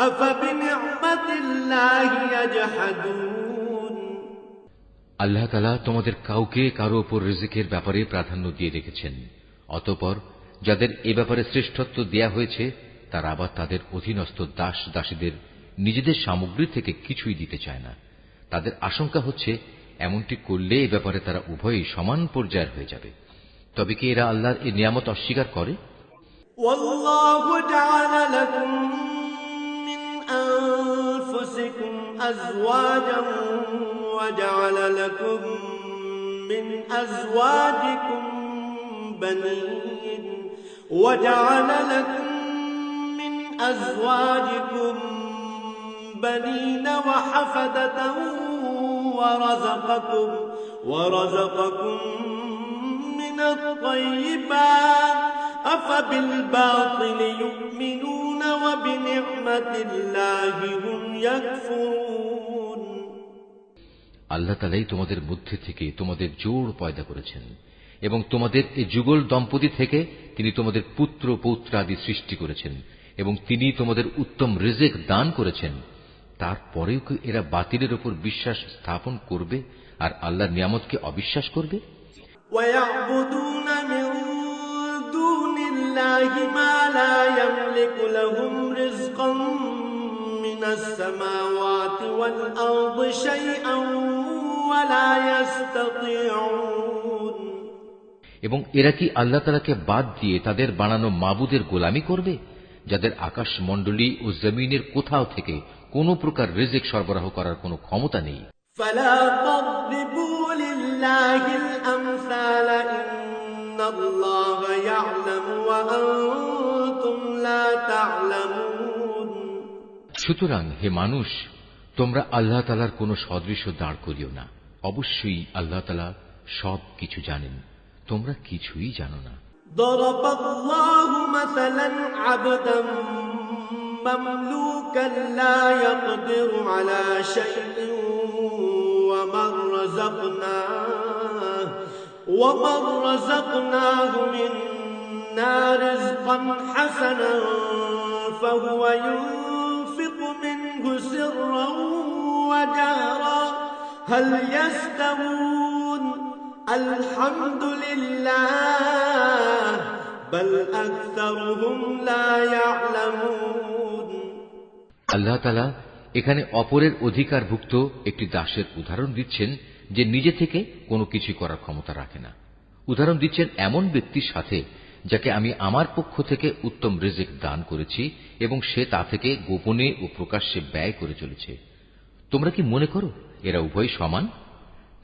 أفبنعمة الله يجحدون আল্লাহ তাআলা তোমাদের কাউকে কারো উপর রিজিকের ব্যাপারে প্রাধান্য দিয়ে রেখেছেন, অতঃপর যাদের এ ব্যাপারে শ্রেষ্ঠত্ব দেয়া হয়েছে তারা আবার তাদের অধীনস্থ দাস দাসীদের নিজেদের সামগ্রী থেকে কিছুই দিতে চায় না। তাদের আশঙ্কা হচ্ছে এমনটি করলে এ ব্যাপারে তারা উভয়ই সমান পর্যায়ের হয়ে যাবে। তবে কি এরা আল্লাহর এই নিয়ামত অস্বীকার করে? ওয়াল্লাহু জাআলা লাকুম মিন আনফুসিকুম আজওয়াজান وجعل لكم من أزواجكم بنين وجعل لكم من أزواجكم بنين وحفدة ورزقكم من الطيبات أفبالباطل يؤمنون وبنعمة الله هم يكفرون আল্লাহ তাআলাই তোমাদের মধ্যে থেকে তোমাদের জোড় পয়দা করেছেন এবং তোমাদের এই যুগল দম্পতি থেকে তিনি তোমাদের পুত্র পৌত্রাদি সৃষ্টি করেছেন এবং তিনি তোমাদের উত্তম রিজিক দান করেছেন। তারপরেও কি এরা বাতিলের উপর বিশ্বাস স্থাপন করবে আর আল্লাহর নিয়ামতকে অবিশ্বাস করবে? وَيَعْبُدُونَ مِن دُونِ اللَّهِ مَا لَا يَمْلِكُ لَهُمْ رِزْقًا مِنَ السَّمَاوَاتِ وَالْأَرْضِ شَيْئًا وَلَا يَسْتَطِيعُونَ এবং এরা কি আল্লাহ তাআলাকে বাদ দিয়ে তাদের বানানো মাবুদের গোলামি করবে, যাদের আকাশ মণ্ডলী ও জমিনের কোথাও থেকে কোনো প্রকার রিজিক সরবরাহ করার কোনো ক্ষমতা নেই। فَلَا تَضْرِبُوا لِلَّهِ الْأَمْثَالَ إِنَّ اللَّهَ يَعْلَمُ وَأَنْتُمْ لَا تَعْلَمُونَ সুতরাং হে মানুষ, তোমরা আল্লাহ তাআলার কোনো সদৃশ দাঁড় করিও না। অবশ্যই আল্লাহ তাআলা সব কিছু জানেন, তোমরা কিছুই জানো না। ضرب الله مثلا عبدا مملوكا لا يقدر على شيء ومن رزقناه منا رزقا حسنا فهو ينفق منه سرا وجهرا هل يستوون الحمد لله بل أكثرهم لا يعلمون আল্লাহ তাআলা এখানে অপরের অধিকারভুক্ত একটি দাসের উদাহরণ দিচ্ছেন যে নিজে থেকে কোনো কিছু করার ক্ষমতা রাখে না। উদাহরণ দিচ্ছেন এমন ব্যক্তির সাথে যাকে আমি আমার পক্ষ থেকে উত্তম রিজিক দান করেছি এবং সে তা থেকে গোপনে ও প্রকাশ্যে ব্যয় করে চলেছে। তোমরা কি মনে করো এরা উভয় সমান?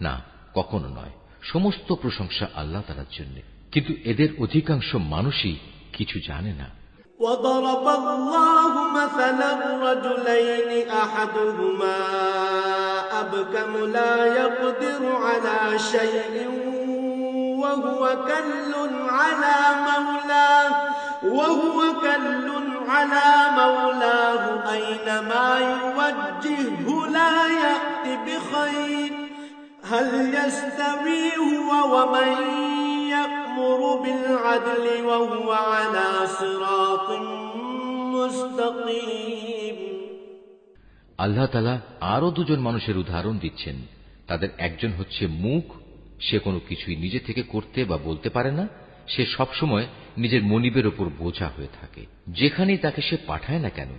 না, কখনো নয়। সমস্ত প্রশংসা আল্লাহ তাআলার জন্য, কিন্তু এদের অধিকাংশ মানুষই কিছু জানে না। وضرب الله مثلا رجلين أحدهما أبكم لا يقدر على شيء وهو كل على مولاه أينما يوجهه لا يأت بخير هل يستوي هو ومن يأمر بالعدل وهو على صراط مستقيم আল্লাহ তাআলা আরো দুজন মানুষের উদাহরণ দিচ্ছেন। তাদের একজন হচ্ছে মুখ, সে কোনো কিছুই নিজে থেকে করতে বা বলতে পারে না। সে সবসময় নিজের মনিবের উপর বোঝা হয়ে থাকে। যেখানেই তাকে সে পাঠায় না কেন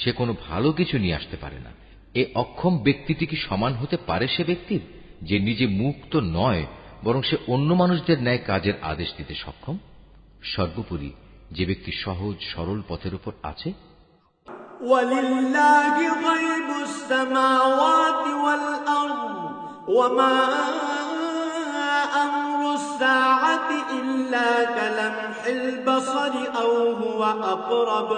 সে কোনো ভালো কিছু নিয়ে আসতে পারে না। এ অক্ষম ব্যক্তিটি কি সমান হতে পারে সে ব্যক্তির, যে নিজে মুক্ত নয় বরং সে অন্য মানুষদের ন্যায় কাজের আদেশ দিতে সক্ষম? সর্বোপরি যে ব্যক্তি সহজ সরল পথের উপর আছে। وَلِلَّهِ غَيْبُ السَّمَاوَاتِ وَالْأَرْضِ وَمَا أَمْرُ السَّاعَةِ إِلَّا كَلَمْحِ الْبَصَرِ أَوْ هُوَ أَقْرَبُ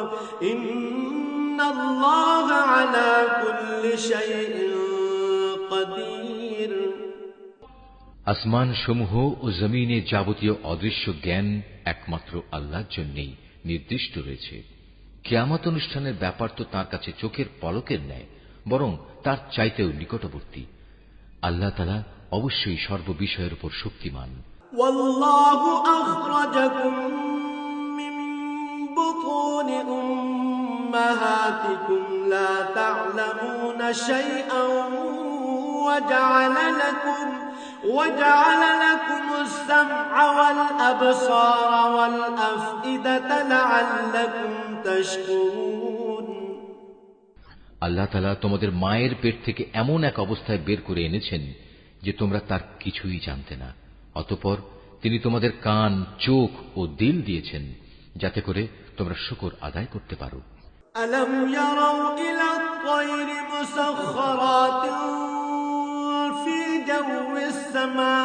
إِنَّ اللَّهَ عَلَى كُلِّ شَيْءٍ قَدِيرٌ। আসমান সমূহ ও জমিনের যাবতীয় অদৃশ্য জ্ঞান একমাত্র আল্লাহর জন্যই নির্দিষ্ট রয়েছে। কিয়ামত অনুষ্ঠানের ব্যাপার তো তাঁর কাছে চোখের পলকের ন্যায়, বরং তার চাইতেও নিকটবর্তী। আল্লাহ তাআলা অবশ্যই সর্ববিষয়ের উপর শক্তিমান। ওয়াল্লাহু আখরাজাকুম মিন বুতুনি উম্মাহাতিকুম লা তা'লামুনা শাইআন وجعل لكم السمع والأبصار والأفئدة لعلكم تشكرون। আল্লাহ তাআলা তোমাদের মায়ের পেট থেকে এমন এক অবস্থায় বের করে এনেছেন যে তোমরা তার কিছুই জানতে না। অতঃপর তিনি তোমাদের কান, চোখ ও দিল দিয়েছেন যাতে করে তোমরা শুকর আদায় করতে পারো। আলম ইয়ারাউ ইলা আত-তায়রি মুসাখখারাতিন ফি জাওয়িস সামা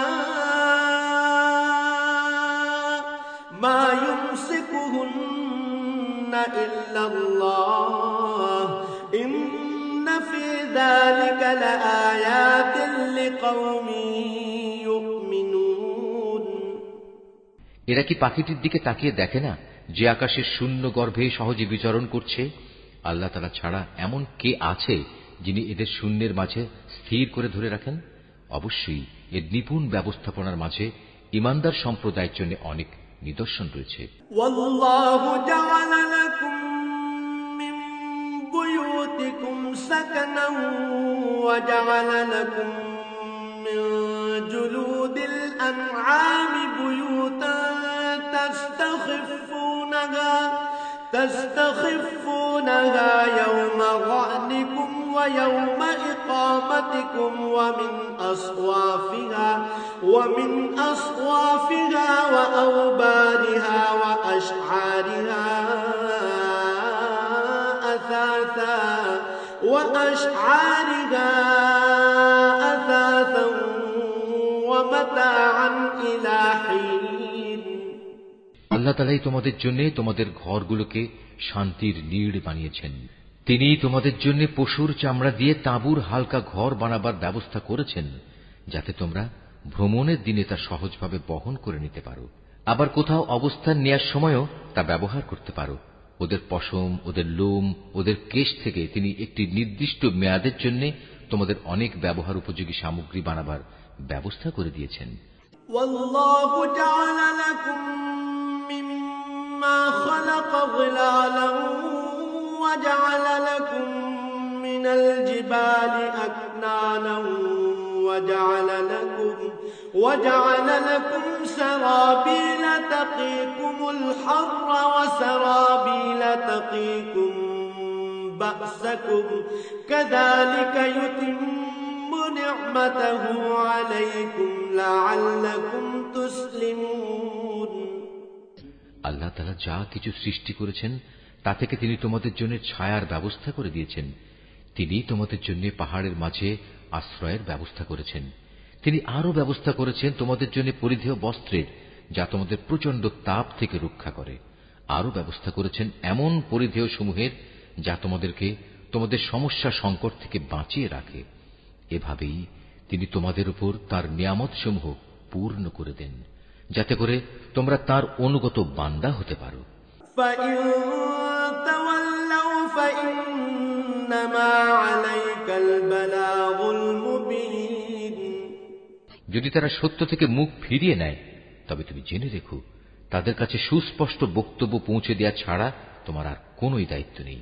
মা ইউমসিকুহুন্না ইল্লাল্লাহ ইন্না ফি যালিকা লাআয়াতিন লিকাওমিন ইউমিনুন। এরা কি পাখিটির দিকে তাকিয়ে দেখে না যে আকাশের শূন্য গর্ভে সহজে বিচরণ করছে? আল্লাহ তাআলা ছাড়া এমন কে আছে যিনি এদের শূন্যের মাঝে স্থির করে ধরে রাখেন? অবশ্যই এর নিপুণ ব্যবস্থাপনার মাঝে ঈমানদার সম্প্রদায়ের জন্য অনেক নিদর্শন রয়েছে। ওয়াল্লাহু জাআলা লাকুম মিন বুয়ুতিকুম সাকানান ওয়া জাআলা লাকুম মিন জুলুদিল আনআমি বুয়ুতান تستخفونها يوم ظعنكم ويوم إقامتكم ومن أصوافها وأوبارها وأشعارها أثاثا ومتاعا إلى حين। আল্লাহ তাআলাই তোমাদের জন্য তোমাদের ঘরগুলোকে শান্তির নীড় বানিয়েছেন। তিনি তোমাদের জন্য পশুর চামড়া দিয়ে তাঁবুর হালকা ঘর বানাবার ব্যবস্থা করেছেন যাতে তোমরা ভ্রমণের দিনে তা সহজভাবে বহন করে নিতে পারো। আবার কোথাও অবস্থান নেয়ার সময়ও তা ব্যবহার করতে পারো। ওদের পশম, ওদের লোম, ওদের কেশ থেকে তিনি একটি নির্দিষ্ট মেয়াদের জন্য তোমাদের অনেক ব্যবহার উপযোগী সামগ্রী বানাবার ব্যবস্থা করে দিয়েছেন। ওয়াল্লাহু জাআলা লাকুম মিম্মা খালাকা যিলালান ওয়া জাআলা লাকুম মিনাল জিবালি আকনানান وجعل لكم سرابيل تقيكم الحر وسرابيل تقيكم بأسكم كذلك يتم نعمته عليكم لعلكم تسلمون। আল্লাহ তাআলা যা কিছু সৃষ্টি করেছেন তা থেকে তিনি তোমাদের জন্য ছায়ার ব্যবস্থা করে দিয়েছেন। তিনি তোমাদের জন্য পাহাড়ের মাঝে আশ্রয়ের ব্যবস্থা করেছেন। তিনি আরো ব্যবস্থা করেছেন তোমাদের জন্য পরিধেয় বস্ত্রের, যা তোমাদের প্রচন্ড তাপ থেকে রক্ষা করে। আরো ব্যবস্থা করেছেন এমন পরিধেয় সমূহের যা তোমাদেরকে তোমাদের সমস্যা সংকট থেকে বাঁচিয়ে রাখে। এভাবেই তিনি তোমাদের উপর তার নিয়ামত সমূহ পূর্ণ করে দেন যাতে করে তোমরা তার অনুগত বান্দা হতে পারো। যদি তারা সত্য থেকে মুখ ফিরিয়ে নেয় তবে তুমি জেনে রেখো তাদের কাছে সুস্পষ্ট বক্তব্য পৌঁছে দেওয়া ছাড়া তোমার আর কোনোই দায়িত্ব নেই।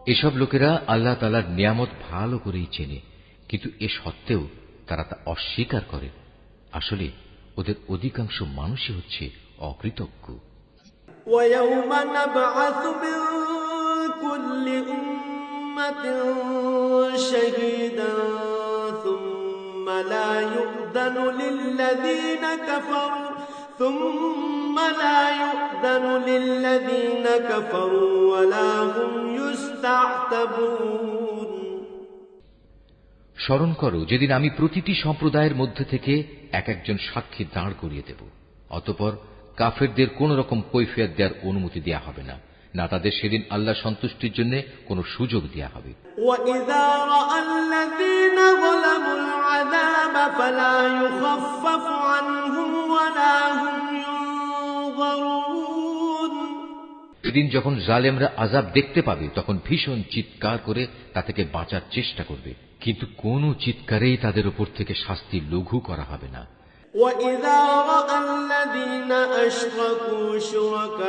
এসব লোকেরা আল্লাহ তাআলার নিয়ামত ভালো করেই চেনে, কিন্তু এ সত্ত্বেও তারা তা অস্বীকার করে। আসলে ওদের অধিকাংশ মানুষই হচ্ছে অকৃতজ্ঞ। ويوم نبعث من كل أمة شهيدا ثم لا يؤذن للذين كفروا ولا هم يستعتبون। স্মরণ করো যেদিন আমি প্রতিটি সম্প্রদায়ের মধ্যে থেকে এক একজন সাক্ষী দাঁড় করিয়ে দেব, অতঃপর কাফেরদের কোন রকম কৈফিয়ত দেওয়ার অনুমতি দেয়া হবে না, না তাদের সেদিন আল্লাহ সন্তুষ্টির জন্য কোনো সুযোগ দেয়া হবে। وَإِذَا رَأَى الَّذِينَ ظَلَمُوا الْعَذَابَ فَلَا يُخَفَّفُ عَنْهُمْ وَلَا هُمْ يُنظَرُونَ। সেদিন যখন জালেমরা আযাব দেখতে পাবে তখন ভীষণ চিৎকার করে তা থেকে বাঁচার চেষ্টা করবে, কিন্তু কোন চিৎকারেই তাদের উপর থেকে শাস্তি লঘু করা হবে না। وَإِذَا رَأَى الَّذِينَ أَشْرَكُوا شُرَكَاءَهُمْ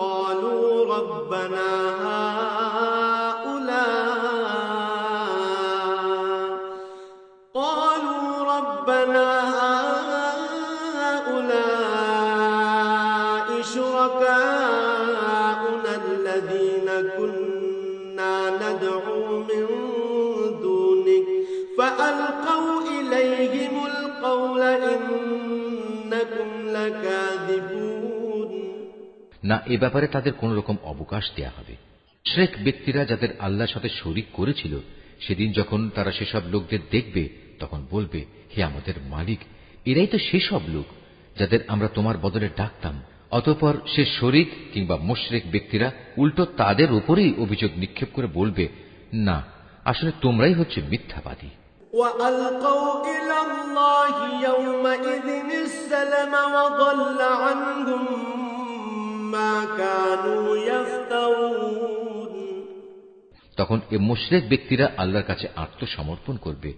قَالُوا رَبَّنَا هَؤُلَاءِ شُرَكَاؤُنَا الَّذِينَ كُنَّا نَدْعُو مِن دُونِكَ فَأَلْقَوْا إِلَيْهِمُ الْقَوْلَ إِنَّكُمْ لَكَاذِبُونَ। না, এ ব্যাপারে তাদের কোন রকম অবকাশ দেয়া হবে। মুশরিক ব্যক্তিরা যাদের আল্লাহর সাথে শরীক করেছিল, সেদিন যখন তারা সেসব লোকদের দেখবে তখন বলবে, হে আমাদের মালিক, এরাই তো সেসব লোক যাদের আমরা তোমার বদলে ডাকতাম। অতঃপর সে শরীক কিংবা মুশরিক ব্যক্তিরা উল্টো তাদের উপরেই অভিযোগ নিক্ষেপ করে বলবে, না, আসলে তোমরাই হচ্ছে মিথ্যাবাদী। وَأَلْقَوْا إِلَى اللَّهِ يَوْمَئِذٍ السَّلَمَ وَضَلَّ عَنْهُمْ مَا كَانُوا يَفْتَرُونَ। তখন এ মুশরিক ব্যক্তিরা আল্লাহর কাছে আত্মসমর্পণ করবে,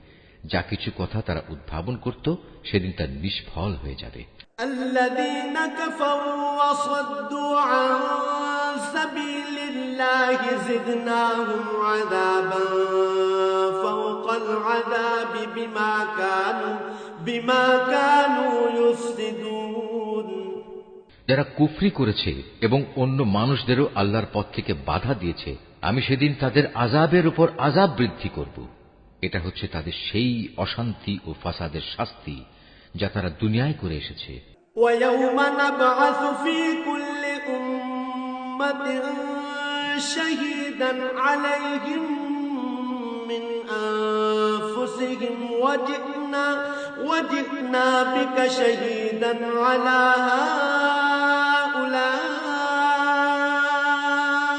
যা কিছু কথা তারা উদ্ভাবন করত সেদিন তা নিষ্ফল হয়ে যাবে। الَّذِينَ كَفَرُوا وَصَدُّوا عَن سَبِيلِ اللَّهِ زِدْنَاهُمْ عَذَابًا فَوْقَ الْعَذَابِ بِمَا كَانُوا يُفْسِدُونَ। যারা কুফরি করেছে এবং অন্য মানুষদেরও আল্লাহর পথ থেকে বাধা দিয়েছে, আমি সেদিন তাদের আযাবের উপর আযাব বৃদ্ধি করব। এটা হচ্ছে তাদের সেই অশান্তি ও ফাসাদের শাস্তি যা তারা দুনিয়ায় করে এসেছে। وَيَوْمَ نَبْعَثُ فِي كُلِّ أُمَّةٍ شَهِيدًا عَلَيْهِمْ مِنْ أَنفُسِهِمْ وَجِئْنَا بِكَ شَهِيدًا عَلَى هَؤُلَاءِ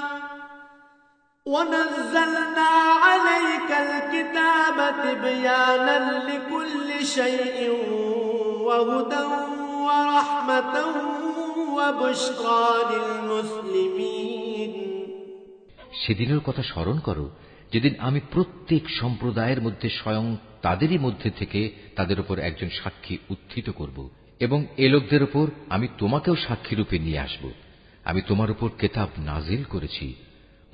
وَنَزَّلْنَا عَلَيْكَ الْكِتَابَ تِبْيَانًا لِكُلِّ شَيْءٍ وَهُدًى وَرَحْمَةً وَبُشْرَى لِلْمُسْلِمِينَ। সেদিনের কথা স্মরণ করো যেদিন আমি প্রত্যেক সম্প্রদায়ের মধ্যে স্বয়ং তাদেরই মধ্যে থেকে তাদের উপর একজন সাক্ষী উত্থিত করব, এবং এ লোকদের উপর আমি তোমাকেও সাক্ষী রূপে নিয়ে আসব। আমি তোমার উপর কেতাব নাজিল করেছি।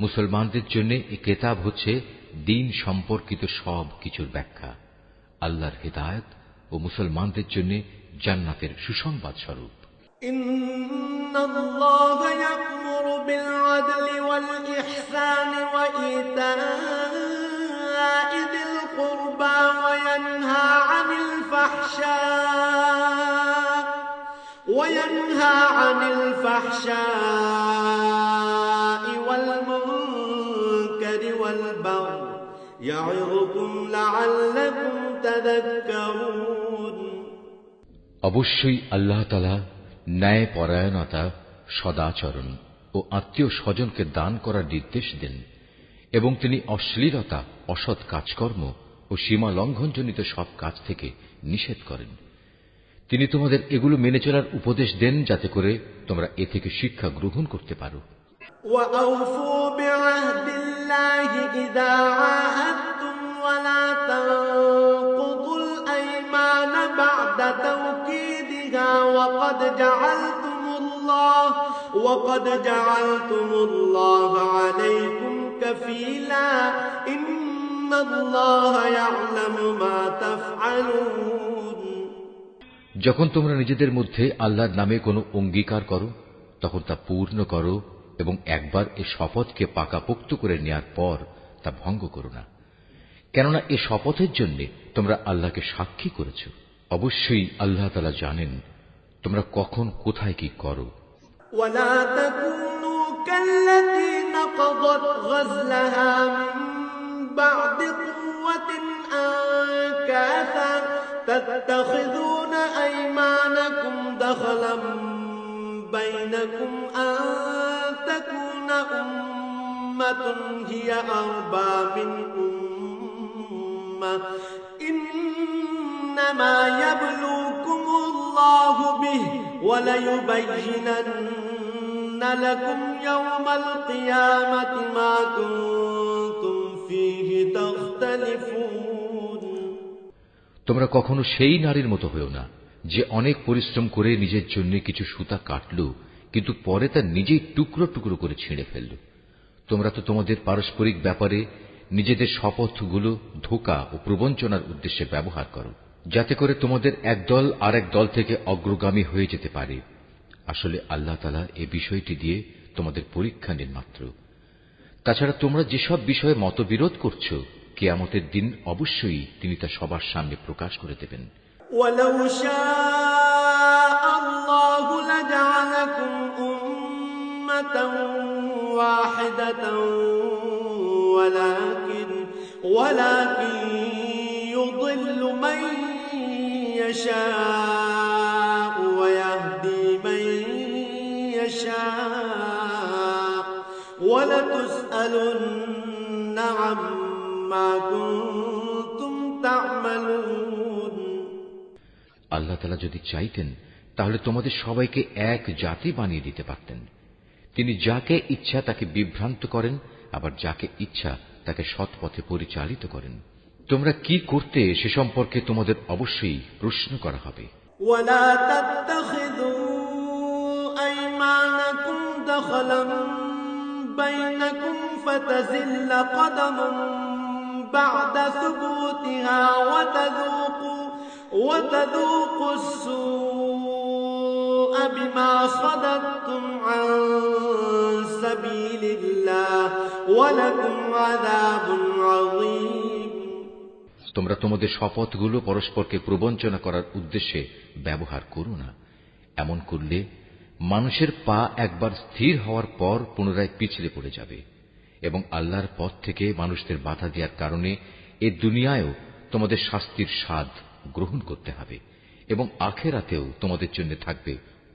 মুসলমানদের জন্য এই কেতাব হচ্ছে দ্বীন সম্পর্কিত সব কিছুর ব্যাখ্যা, আল্লাহর হিদায়াত ও মুসলমানদের জন্য জান্নাতের সুসংবাদ স্বরূপ। ইন্নাল্লাহ ইয়া'মুরু বিল আদলি ওয়াল ইহসানি ওয়া ইতা'i যিল কুরবা ওয়া ইয়ানহা 'আনিল ফাহশা'i ওয়াল মুনকারি ওয়াল বাগই ইয়া'ইযুকুম লা'আল্লাকুম তাযাক্কারুন। অবশ্যই আল্লাহ তাআলা ন্যায় পরায়ণতা, সদাচরণ ও আত্মীয় স্বজনকে দান করার নির্দেশ দেন, এবং তিনি অশ্লীলতা, অসৎ কাজকর্ম ও সীমা লঙ্ঘনজনিত সব কাজ থেকে নিষেধ করেন। তিনি তোমাদের এগুলো মেনে চলার উপদেশ দেন যাতে করে তোমরা এ থেকে শিক্ষা গ্রহণ করতে পারো। وَأَوْفُوا بِعَهْدِ اللَّهِ إِذَا عَاهَدتُّمْ وَلَا تَنقُضُوا الْأَيْمَانَ بَعْدَ تَوْكِيدِهَا وَقَدْ جَعَلْتُمُ اللَّهَ عَلَيْكُمْ كَفِيلًا إِنَّ الله يعلم ما تفعلون যখন তোমরা নিজেদের মধ্যে আল্লাহর নামে কোনো অঙ্গীকার করো তখন তা পূর্ণ করো এবং একবার এ শপথকে পাকাপোক্ত করে নেয়ার পর তা ভঙ্গ করো না, কেননা এ শপথের জন্য তোমরা আল্লাহকে সাক্ষী করেছ। অবশ্যই আল্লাহ তাআলা জানেন তোমরা কখন কোথায় কি করো। ولا تكونوا كالتي نقضت غزلها من بعد قوة أنكاثا تتخذون أيمانكم دخلا بينكم أن تكون أمة هي أربى من أمة إنما يبلوكم الله به وليبينن لكم يوم القيامة ما كنتم فيه تختلفون তোমরা কখনো সেই নারীর মতো হয়েও না যে অনেক পরিশ্রম করে নিজের জন্য কিছু সুতা কাটল কিন্তু পরে তা নিজেই টুকরো টুকরো করে ছিঁড়ে ফেলল। তোমরা তো তোমাদের পারস্পরিক ব্যাপারে নিজেদের শপথগুলো ধোঁকা ও প্রবঞ্চনার উদ্দেশ্যে ব্যবহার করো, যাতে করে তোমাদের একদল আরেক দল থেকে অগ্রগামী হয়ে যেতে পারে। আসলে আল্লাহ তাআলা এ বিষয়টি দিয়ে তোমাদের পরীক্ষা নেন মাত্র। তাছাড়া তোমরা যেসব বিষয়ে মতবিরোধ করছো, কিয়ামতের দিন অবশ্যই তিনি তা সবার সামনে প্রকাশ করে দেবেন। ولو شاء الله لجعلكم أمة واحدة ولكن يضل من يشاء ويهدي من يشاء ولتسألن عما كنتم تعملون আল্লাহ তাআলা যদি চাইতেন তাহলে তোমাদের সবাইকে এক জাতি বানিয়ে দিতে পারতেন। তিনি যাকে ইচ্ছা তাকে বিভ্রান্ত করেন, আবার যাকে ইচ্ছা তাকে সৎ পথে পরিচালিত করেন। তোমরা কি করতে সে সম্পর্কে তোমাদের অবশ্যই প্রশ্ন করা হবে। ولا تتخذوا أيمانكم دخلا بينكم فتزل قدم بعد ثبوتها وتذوقوا السوء بما صددتم عن سبيل الله ولكم عذاب عظيم তোমরা তোমাদের শপথগুলো পরস্পরকে প্রবঞ্চনা করার উদ্দেশ্যে ব্যবহার করো না। এমন করলে মানুষের পা একবার স্থির হওয়ার পর পুনরায় পিছলে পড়ে যাবে এবং আল্লাহর পথ থেকে মানুষদের বাধা দেওয়ার কারণে এ দুনিয়ায়ও তোমাদের শাস্তির স্বাদ গ্রহণ করতে হবে এবং আখিরাতেও তোমাদের জন্য থাকবে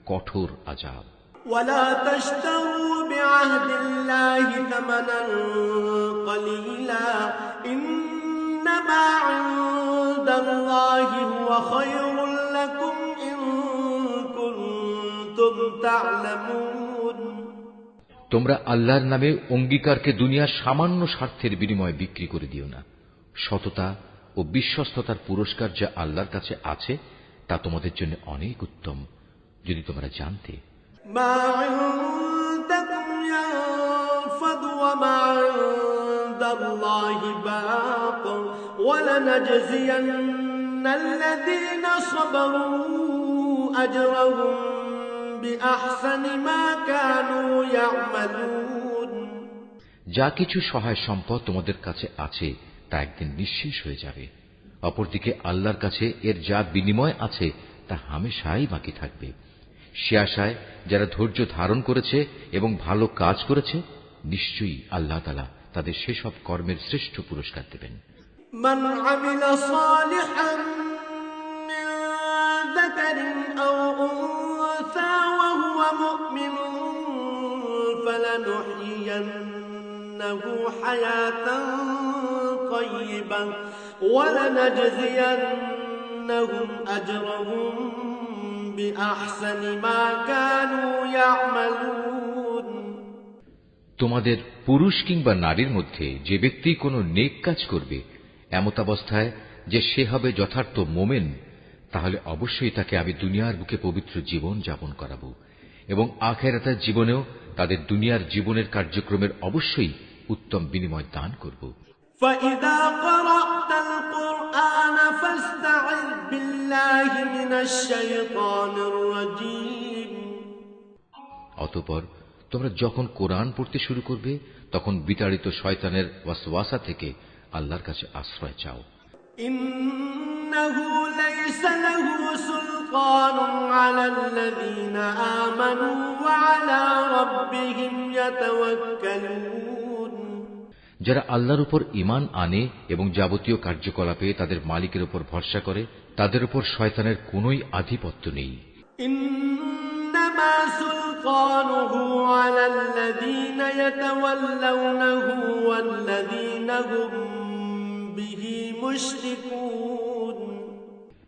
কঠোর আযাব। ولا تشتروا بعهد الله ثمنا قليلا إنما عند الله هو خير لكم إن كنتم تعلمون তোমরা আল্লাহর নামে অঙ্গীকারকে দুনিয়ার সামান্য স্বার্থের বিনিময়ে বিক্রি করে দিও না। সততা ও বিশ্বস্ততার পুরস্কার যা আল্লাহর কাছে আছে তা তোমাদের জন্য অনেক উত্তম, যদি তোমরা জানতে। ما عندكم ينفد وما عند الله باق ولنجزين الذين صبروا أجرهم بأحسن ما كانوا يعملون যা কিছু সহায় সম্পদ তোমাদের কাছে আছে তা একদিন নিঃশেষ হয়ে যাবে। অপরদিকে আল্লাহর কাছে এর যা বিনিময় আছে তা হামেশাই বাকি থাকবে। সে আশায় যারা ধৈর্য ধারণ করেছে এবং ভালো কাজ করেছে, নিশ্চয়ই আল্লাহ তাআলা তাদের সেসব কর্মের শ্রেষ্ঠ পুরস্কার দেবেন। من عمل صالحا من ذكر أو أنثى وهو مؤمن فلنحيينه حياة طيبة ولنجزينهم أجرهم بأحسن ما كانوا يعملون তোমাদের পুরুষ কিংবা নারীর মধ্যে যে ব্যক্তি কোনো নেক কাজ করবে এমতাবস্থায় যে সে হবে যথার্থ মোমেন, তাহলে অবশ্যই তাকে আমি দুনিয়ার বুকে পবিত্র জীবন যাপন করাবো এবং আখিরাতের জীবনেও তাদের দুনিয়ার জীবনের কার্যক্রমের অবশ্যই উত্তম বিনিময় দান করব। فإذا قرأت القرآن فاستعذ بالله من الشيطان الرجيم অতঃপর তোমরা যখন কোরআন পড়তে শুরু করবে তখন বিতাড়িত শয়তানের ওয়াসওয়াসা থেকে আল্লাহর কাছে আশ্রয় চাও। ইন্নাহু লাইসা লাহু সুলতানুন আলাল্লাযীনা আমানু ওয়া আলা রাব্বিহিম ইয়াতাওয়াক্কালুন, যারা আল্লাহর উপর ঈমান আনে এবং যাবতীয় কার্যকলাপে তাদের মালিকের উপর ভরসা করে তাদের উপর শয়তানের কোনোই আধিপত্য নেই। ইন্নামা সুলতানুহু আলাল্লাযীনা ইয়াতাওয়াল্লাউনাহু ওয়াল্লাযীনা হুম বিহি মুশরিকুন,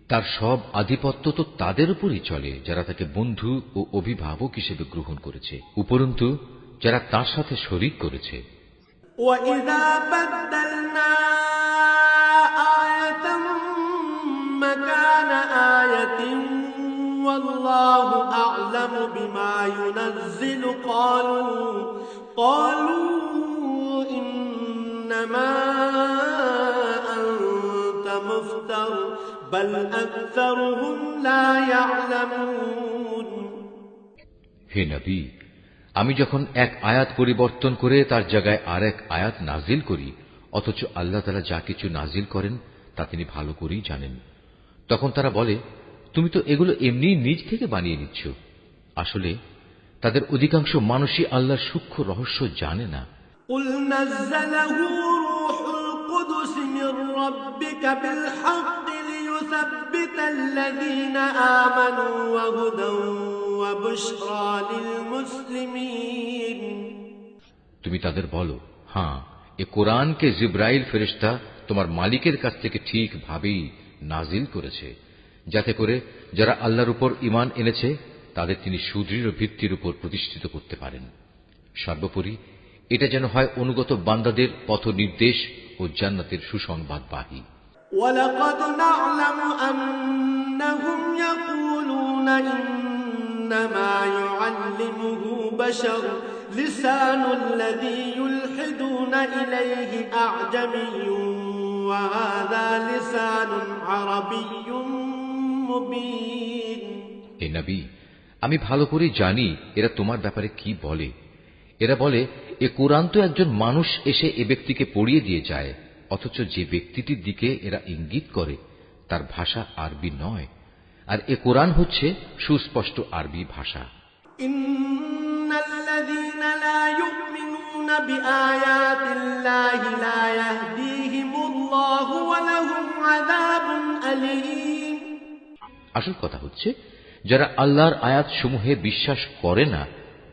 তার সব আধিপত্য তো তাদের উপরই চলে যারা তাকে বন্ধু ও অভিভাবক হিসেবে গ্রহণ করেছে, উপরন্তু যারা তার সাথে শরীক করেছে। وَإِذَا بَدَّلْنَا آيَةً مَكَانَ آيَةٍ وَاللَّهُ أَعْلَمُ بِمَا يُنَزِّلُ قَالُوا إِنَّمَا أَنْتَ مُفْتَرٍ بَلْ أَكْثَرُهُمْ لَا يَعْلَمُونَ। হে নবী, আমি যখন এক আয়াত পরিবর্তন করে তার জায়গায় আর এক আয়াত নাজিল করি, অথচ আল্লাহ তাআলা যা কিছু নাজিল করেন তা তিনি ভালো করেই জানেন, তখন তারা বলে তুমি তো এগুলো এমনি নিজ থেকে বানিয়ে নিচ্ছ। আসলে তাদের অধিকাংশ মানুষই আল্লাহর সূক্ষ্ম রহস্য জানে না। قُلْ نَزَّلَهُ رُوحُ الْقُدُسِ مِنْ رَبِّكَ بِالْحَقِّ لِيُثَبِّتَ الَّذِينَ آمَنُوا وَهُدًى وَبُشْرَى لِلْمُسْلِمِينَ। তুমি তাদের বলো, হ্যাঁ, এ কোরআনকে জিবরাইল ফেরেশতা তোমার মালিকের কাছ থেকে ঠিকভাবেই নাজিল করেছে, যাতে করে যারা আল্লাহর উপর ঈমান এনেছে তাদের তিনি সুদৃঢ় ভিত্তির উপর প্রতিষ্ঠিত করতে পারেন। সর্বোপরি এটা যেন হয় অনুগত বান্দাদের পথ নির্দেশ ও জান্নাতের সুসংবাদবাহী। وَلَقَدْ نَعْلَمُ أَنَّهُمْ يَقُولُونَ إِنَّمَا يُعَلِّمُهُ بَشَرٌ لِسَانُ الَّذِي يُلْحِدُونَ إِلَيْهِ أَعْجَمِيٌّ وَهَذَا لِسَانٌ عَرَبِيٌّ مُبِينٌ। হে নবী, আমি ভালো করে জানি এরা তোমার ব্যাপারে কি বলে। এরা বলে এ কোরআন তো একজন মানুষ এসে এ ব্যক্তিকে পড়িয়ে দিয়ে যায়, অথচ যে ব্যক্তিটির দিকে এরা ইঙ্গিত করে তার ভাষা আরবি নয়, আর এ কোরআন হচ্ছে সুস্পষ্ট আরবি ভাষা। ইন্নাল্লাযীনা লা ইউমিনুনা বিআয়াতিল্লাহি লা ইয়াহদিহিমুল্লাহু ওয়া লাহুম আযাবুন আলীম। আসল কথা হচ্ছে যারা আল্লাহর আয়াত সমূহে বিশ্বাস করে না,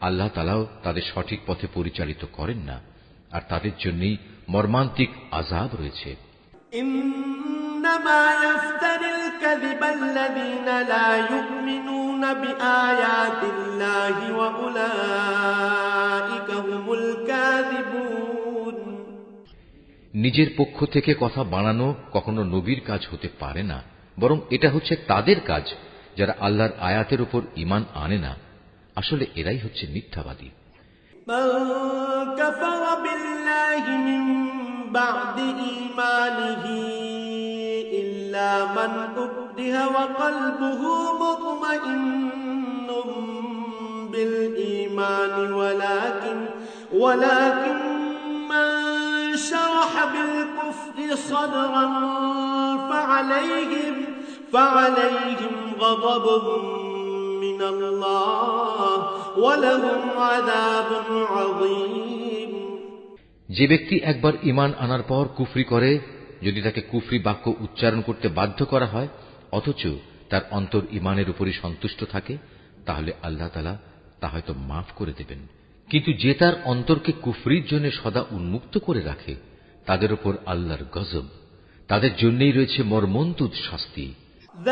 আল্লাহ তাআলাও তাদের সঠিক পথে পরিচালিত করেন না, আর তাদের জন্যই মর্মান্তিক আযাব রয়েছে। ইন্নামা ইফতারিল কাযিবাল্লাযীনা লা ইউমিনুনা বিআয়াতিল্লাহি ওয়া উলাইকা হুমুল কাযিবুন। নিজের পক্ষ থেকে কথা বানানো কখনো নবীর কাজ হতে পারে না, বরং এটা হচ্ছে তাদের কাজ যারা আল্লাহর আয়াতের উপর ঈমান আনে না। আসলে এরাই হচ্ছে মিথ্যাবাদী। মান কাফারা বিল্লাহি মিন বা'দি ঈমানিহি ইল্লা মান উকরিহা ওয়া কলবুহু মুতমাইন্নুম বিল ঈমানি ওয়ালাকিন মান শারাহা বিল কুফরি সাদরান فعليهم غضب من الله ولهم عذاب عظيم। যে ব্যক্তি একবার ঈমান আনার পর কুফরি করে, যদি তাকে কুফরি বাক্য উচ্চারণ করতে বাধ্য করা হয় অথচ তার অন্তর ঈমানের উপরই সন্তুষ্ট থাকে, তাহলে আল্লাহ তাআলা তা হয়তো মাফ করে দেবেন। কিন্তু যে তার অন্তরকে কুফরির জন্য সদা উন্মুক্ত করে রাখে, তাদের উপর আল্লাহর গজব, তাদের জন্যই রয়েছে মর্মন্তুদ শাস্তি।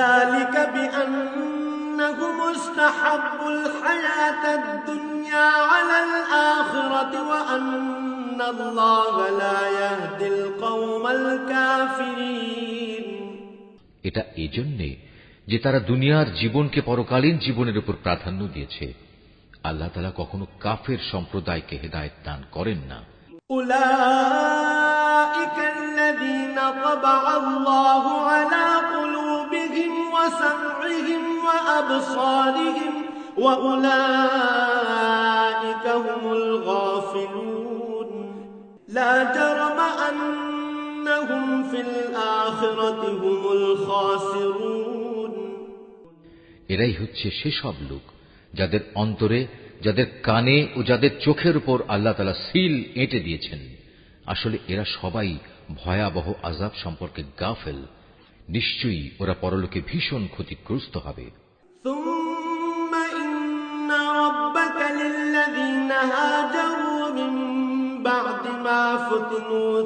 ذلك بأنهم استحبوا الحياة الدنيا على الآخرة وأن الله لا يهدي القوم الكافرين। এটা এজন্যে যে তারা দুনিয়ার জীবনকে পরকালীন জীবনের উপর প্রাধান্য দিয়েছে। আল্লাহ তাআলা কখনো কাফের সম্প্রদায়কে হেদায়েত দান করেন না। উলাইকা أبصارهم وأولئك هم الغافلون لا جرم أنهم في الآخرة هم الخاسرون এরাই হচ্ছে সেসব লোক যাদের অন্তরে, যাদের কানে ও যাদের চোখের উপর আল্লাহ তাআলা সিল এঁটে দিয়েছেন। আসলে এরা সবাই ভয়াবহ আযাব সম্পর্কে গাফেল। নিশ্চয়ই ওরা পরলোকে ভীষণ ক্ষতিগ্রস্ত হবে। ثم إن ربك للذين هاجروا من بعد ما فتنوا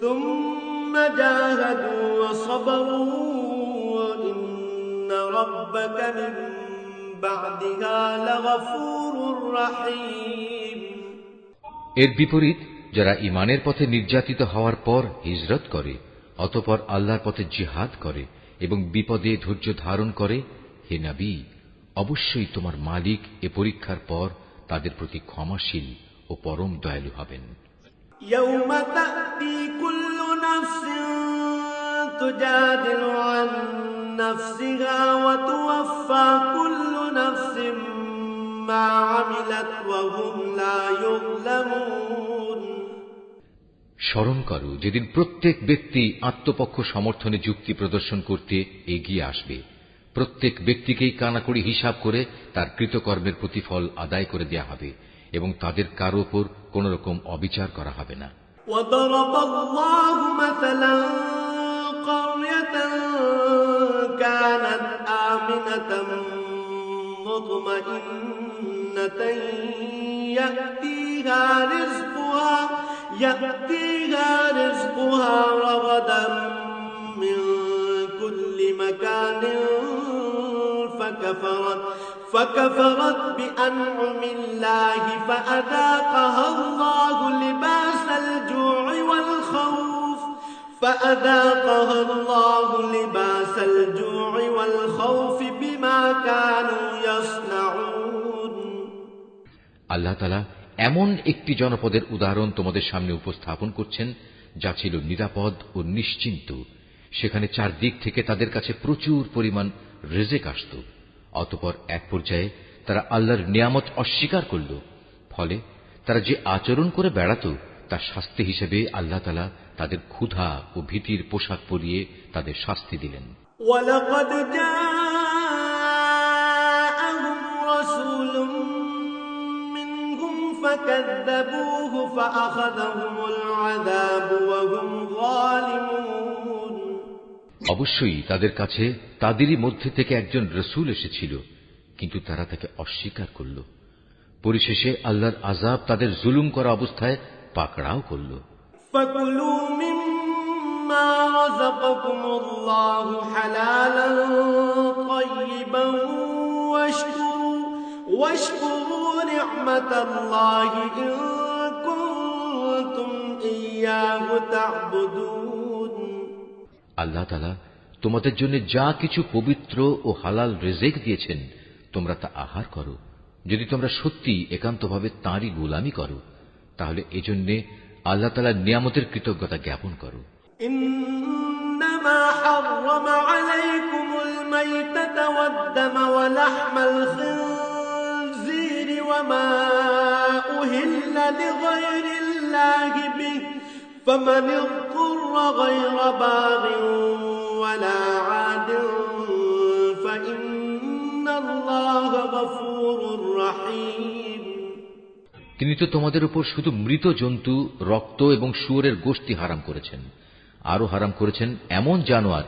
ثم جاهدوا وصبروا إن ربك من بعدها لغفور رحيم এর বিপরীত যারা ঈমানের পথে নির্যাতিত হওয়ার পর হিজরত করে, অতঃপর আল্লাহর পথে জিহাদ করে এবং বিপদে ধৈর্য ধারণ করে, হে নবী, অবশ্যই তোমার মালিক এ পরীক্ষার পর তাদের প্রতি ক্ষমাশীল ও পরম দয়ালু হবেন। يوم تأتي كل نفس تجادل عن نفسها وتوفى كل نفس ما عملت وهم لا يظلمون স্মরণ করো যেদিন প্রত্যেক ব্যক্তি আত্মপক্ষ সমর্থনে যুক্তি প্রদর্শন করতে এগিয়ে আসবে। প্রত্যেক ব্যক্তিকেই কানাকড়ি হিসাব করে তার কৃতকর্মের প্রতিফল আদায় করে দেয়া হবে এবং তাদের কারো উপর কোন রকম অবিচার করা হবে না। وضرب الله مثلا قرية كانت آمنة مطمئنة يأتيها رزقها رغدا من كل مكان فكفرت بأنعم الله فأذاقها الله لباس الجوع والخوف بما كانوا يصنعون আল্লাহ তাআলা এমন একটি জনপদের উদাহরণ তোমাদের সামনে উপস্থাপন করছেন যা ছিল নিরাপদ ও নিশ্চিন্ত। সেখানে চারদিক থেকে তাদের কাছে প্রচুর পরিমাণ রিজিক আসত। অতঃপর এক পর্যায়ে তারা আল্লাহর নিয়ামত অস্বীকার করল। ফলে তারা যে আচরণ করে বেড়াত তার শাস্তি হিসেবে আল্লাহ তাআলা তাদের ক্ষুধা ও ভীতির পোশাক পরিয়ে তাদের শাস্তি দিলেন। وَلَقَدْ جَاءَهُمْ رَسُولٌ مِّنْهُمْ فَكَذَّبُوهُ فَأَخَذَهُمُ الْعَذَابُ وَهُمْ ظَالِمُونَ অবশ্যই তাদের কাছে তাদেরই মধ্যে থেকে একজন রাসূল এসেছিল, কিন্তু তারা তাকে অস্বীকার করল। পরিশেষে আল্লাহর আযাব তাদের জুলুম করা অবস্থায় পাকড়াও করল। فَكُلُوا مِمَّا رَزَقَكُمُ اللَّهُ حَلَالًا طَيِّبًا وَاشْكُرُوا نِعْمَةَ اللَّهِ إِن كُنتُمْ إِيَّاهُ تَعْبُدُونَ আল্লাহ তাআলা তোমাদের জন্য যা কিছু পবিত্র ও হালাল রিজিক দিয়েছেন তোমরা তা আহার করো, যদি তোমরা সত্যি একান্তভাবে তাঁরই গোলামি করো, তাহলে এজন্য আল্লাহ তাআলার নিয়ামতের কৃতজ্ঞতা জ্ঞাপন করো। إنما حرم عليكم الميتة والدم ولحم الخنزير وما أهل لغير الله به فمن اضطر غير باغ ولا عاد فإن الله غفور رحيم তিনি তো তোমাদের উপর শুধু মৃত জন্তু, রক্ত এবং শুয়োরের গোশত হারাম করেছেন। আরো হারাম করেছেন এমন জানোয়ার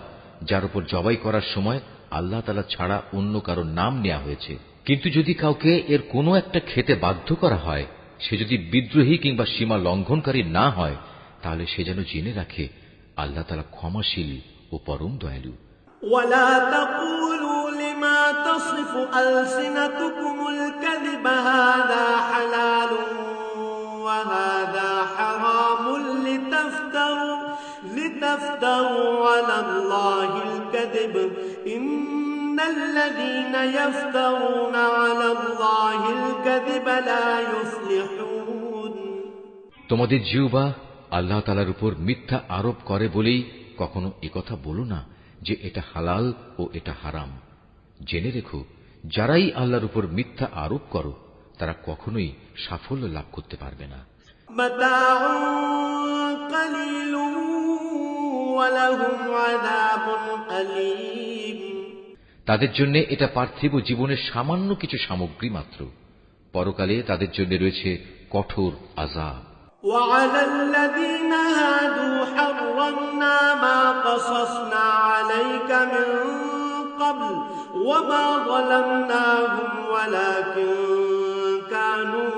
যার উপর জবাই করার সময় আল্লাহ তাআলা ছাড়া অন্য কারো নাম নেওয়া হয়েছে। কিন্তু যদি কাউকে এর কোনো একটা খেতে বাধ্য করা হয়, সে যদি বিদ্রোহী কিংবা সীমা লঙ্ঘনকারী না হয়, তাহলে সে যেন জেনে রাখে আল্লাহ তাআলা ক্ষমাশীল ও পরম দয়ালু। ولا تقولوا لما تصف ألسنتكم الكذب هذا حلال وهذا حرام لتفتروا على الله الكذب إن الذين يفترون على الله الكذب لا يفلحون তোমাদের জিহ্বা আল্লাহ তাআলার উপর মিথ্যা আরোপ করে বলেই কখনো একথা বলো না যে এটা হালাল ও এটা হারাম। জেনে রেখো, যারাই আল্লাহর উপর মিথ্যা আরোপ করো তারা কখনোই সাফল্য লাভ করতে পারবে না। তাদের জন্য এটা পার্থিব জীবনের সামান্য কিছু সামগ্রী মাত্র, পরকালে তাদের জন্য রয়েছে কঠোর আযাব। وعلى الذين هادوا حرمنا ما قصصنا عليك من قبل وما ظلمناهم ولكن كانوا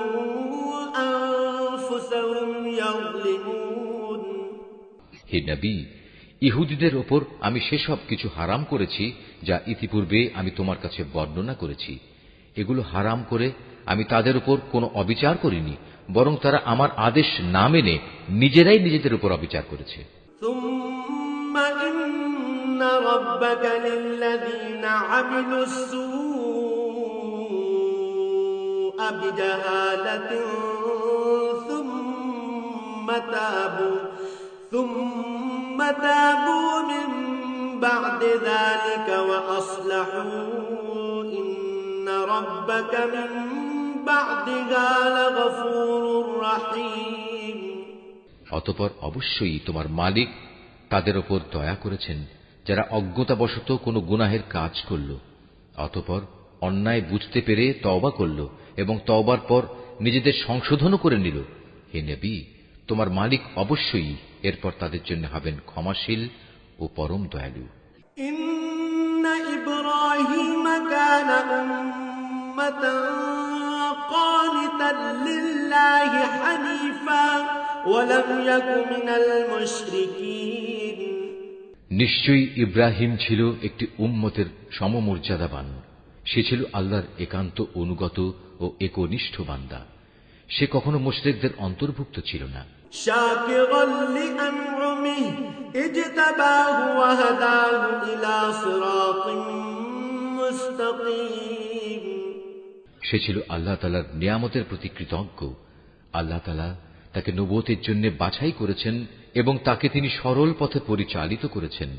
أنفسهم يظلمون। হে নবী, ইহুদিদের ওপর আমি সেসব কিছু হারাম করেছি যা ইতিপূর্বে আমি তোমার কাছে বর্ণনা করেছি। এগুলো হারাম করে আমি তাদের উপর কোনো অবিচার করিনি, বরং তারা আমার আদেশ না মেনে নিজেরাই নিজেদের উপর অবিচার করেছে। ثم إن ربك للذين عملوا السوء بجهالة ثم تابوا من بعد ذلك وأصلحوا إن ربك من بعدها لغفور رحيم। অতঃপর অবশ্যই তোমার মালিক তাদের ওপর দয়া করেছেন যারা অজ্ঞতাবশত কোনো গুনাহের কাজ করল, অতঃপর অন্যায় বুঝতে পেরে তওবা করল এবং তওবার পর নিজেদের সংশোধনও করে নিল। হে নবী, তোমার মালিক অবশ্যই এরপর তাদের জন্য হবেন ক্ষমাশীল ও পরম দয়ালু। ইন্না ইব্রাহিম কানা উম্মাতান قانتا لله حنيفا ولم يكن من المشركين। নিশ্চয়ই ইব্রাহিম ছিল একটি উম্মতের সমমর্যাদাবান। সে ছিল আল্লাহর একান্ত অনুগত ও একনিষ্ঠ বান্দা। সে কখনো মুশরিকদের অন্তর্ভুক্ত ছিল না। শাকিরান লিআনউমিহি ইজতাবাহু ওয়া হাদাহু ইলা সিরাতিন মুস্তাকিম। সে ছিল আল্লাহ তাআলার নিয়ামতের প্রতি কৃতজ্ঞ। আল্লাহ তাআলা তাকে নবুয়তের জন্য বাছাই করেছেন এবং তাকে তিনি সরল পথে পরিচালিত করেছেন।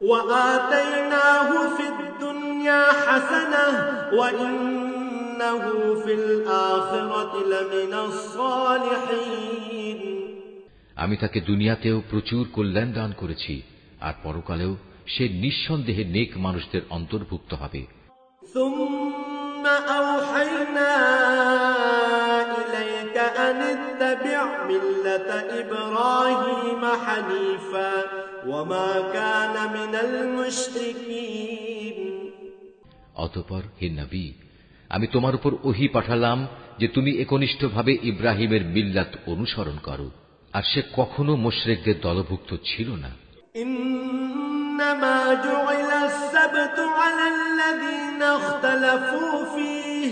ওয়াআতাইনাহু ফিদ দুনিয়া হাসানাহ ওয়া ইন্নাহু ফিল আখিরাতি লামিনাস সালিহিন। আমি তাকে দুনিয়াতেও প্রচুর কল্যাণ দান করেছি, আর পরকালেও সে নিঃসন্দেহে নেক মানুষদের অন্তর্ভুক্ত হবে। ثم أوحينا إليك أن اتبع ملة إبراهيم حنيفا وما كان من المشركين। অতঃপর হে নবী, আমি তোমার উপর ওহী পাঠালাম যে তুমি একনিষ্ঠভাবে ইব্রাহিমের মিল্লাত অনুসরণ করো, আর সে কখনো মুশরিকদের দলভুক্ত ছিল না। إنما جعل السبت على الذين اختلفوا فيه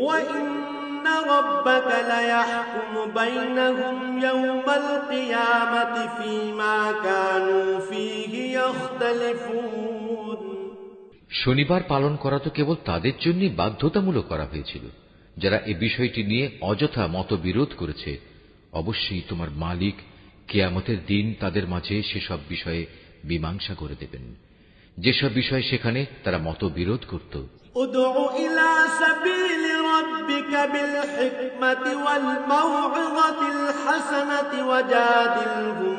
وإن ربك ليحكم بينهم يوم القيامة فيما كانوا فيه يختلفون। শনিবার পালন করা তো কেবল তাদের জন্যই বাধ্যতামূলক করা হয়েছিল যারা এই বিষয়টি নিয়ে অযথা মতবিরোধ করেছে। অবশ্যই তোমার মালিক কিয়ামতের দিন তাদের মাঝে সেসব বিষয়ে মীমাংসা করে দেবেন, যেসব বিষয় সেখানে তারা মতবিরোধ করত। উদউ ইলা সাবিলি রাব্বিকা বিল হিকমাতি ওয়াল মাউইযাতিল হাসানাতি ওয়াজাদিলহুম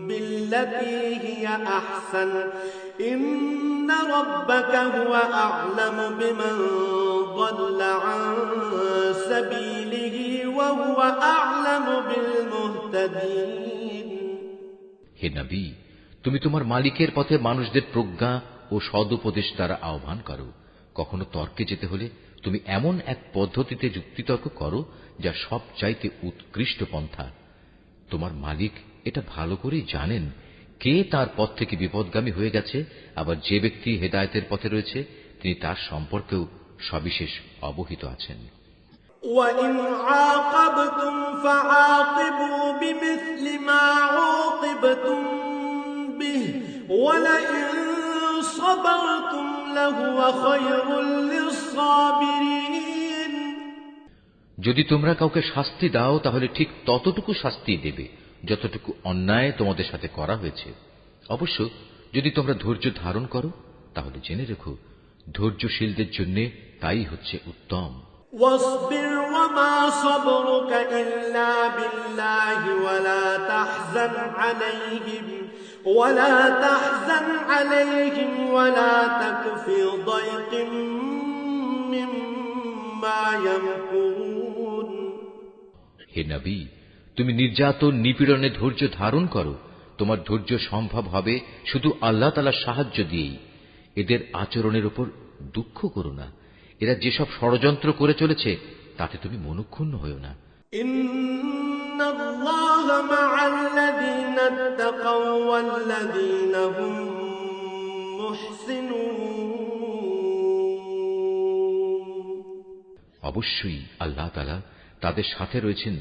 বিল্লাতী হিয়া আহসান ইন্না রাব্বাকা হুয়া আ'লামু বিমান যাল্লা আন সাবিলিহি ওয়া হুয়া আ'লামু বিল মুহতাদিন। হে নবী, তুমি তোমার মালিকের পথে মানুষদের প্রজ্ঞা ও সদুপদেশ দ্বারা আহ্বান করো। কখনো তর্কে যেতে হলে তুমি এমন এক পদ্ধতিতে যুক্তিতর্ক করো যা সব চাইতে উৎকৃষ্ট পন্থা। তোমার মালিক এটা ভালো করেই জানেন কে তার পথ থেকে বিপদগামী হয়ে গেছে, আবার যে ব্যক্তি হেদায়েতের পথে রয়েছে তিনি তার সম্পর্কেও সবিশেষ অবহিত আছেন। وَإِنْ عَاقَبْتُمْ فَعَاقِبُوا بِمِثْلِ مَا عُوقِبْتُمْ بِهِ وَلَئِنْ صَبَرْتُمْ لَهُوَ خَيْرٌ لِلصَّابِرِينَ। যদি তোমরা কাউকে শাস্তি দাও তাহলে ঠিক ততটুকু শাস্তি দেবে যতটুকু অন্যায় তোমাদের সাথে করা হয়েছে। অবশ্য যদি তোমরা ধৈর্য ধারণ করো তাহলে জেনে রেখো ধৈর্যশীলদের জন্য তাই হচ্ছে উত্তম। واصبر وما صبرك إلا بالله ولا تحزن عليهم ولا تك في ضيق مما يمكرون। হে নবী, তুমি নির্যাতন নিপীড়নে ধৈর্য ধারণ করো। তোমার ধৈর্য সম্ভব হবে শুধু আল্লাহ তাআলার সাহায্য দিয়েই। এদের আচরণের উপর দুঃখ করো না। এরা যেসব ষড়যন্ত্র করে চলেছে তাতে তুমি মনক্ষুণ্ণ হও না। ইন্নাল্লাহা মা'আল্লাযীনা ইত্তাকাও ওয়াল্লাযীনা হুম মুহসিনুন। অবশ্যই আল্লাহ তাআলা তাদের সাথে রয়েছেন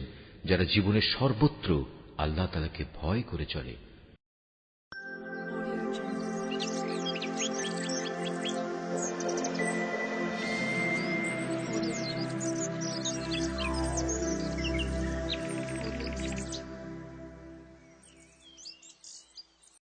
যারা জীবনের সর্বত্র আল্লাহ তাআলাকে ভয় করে চলে।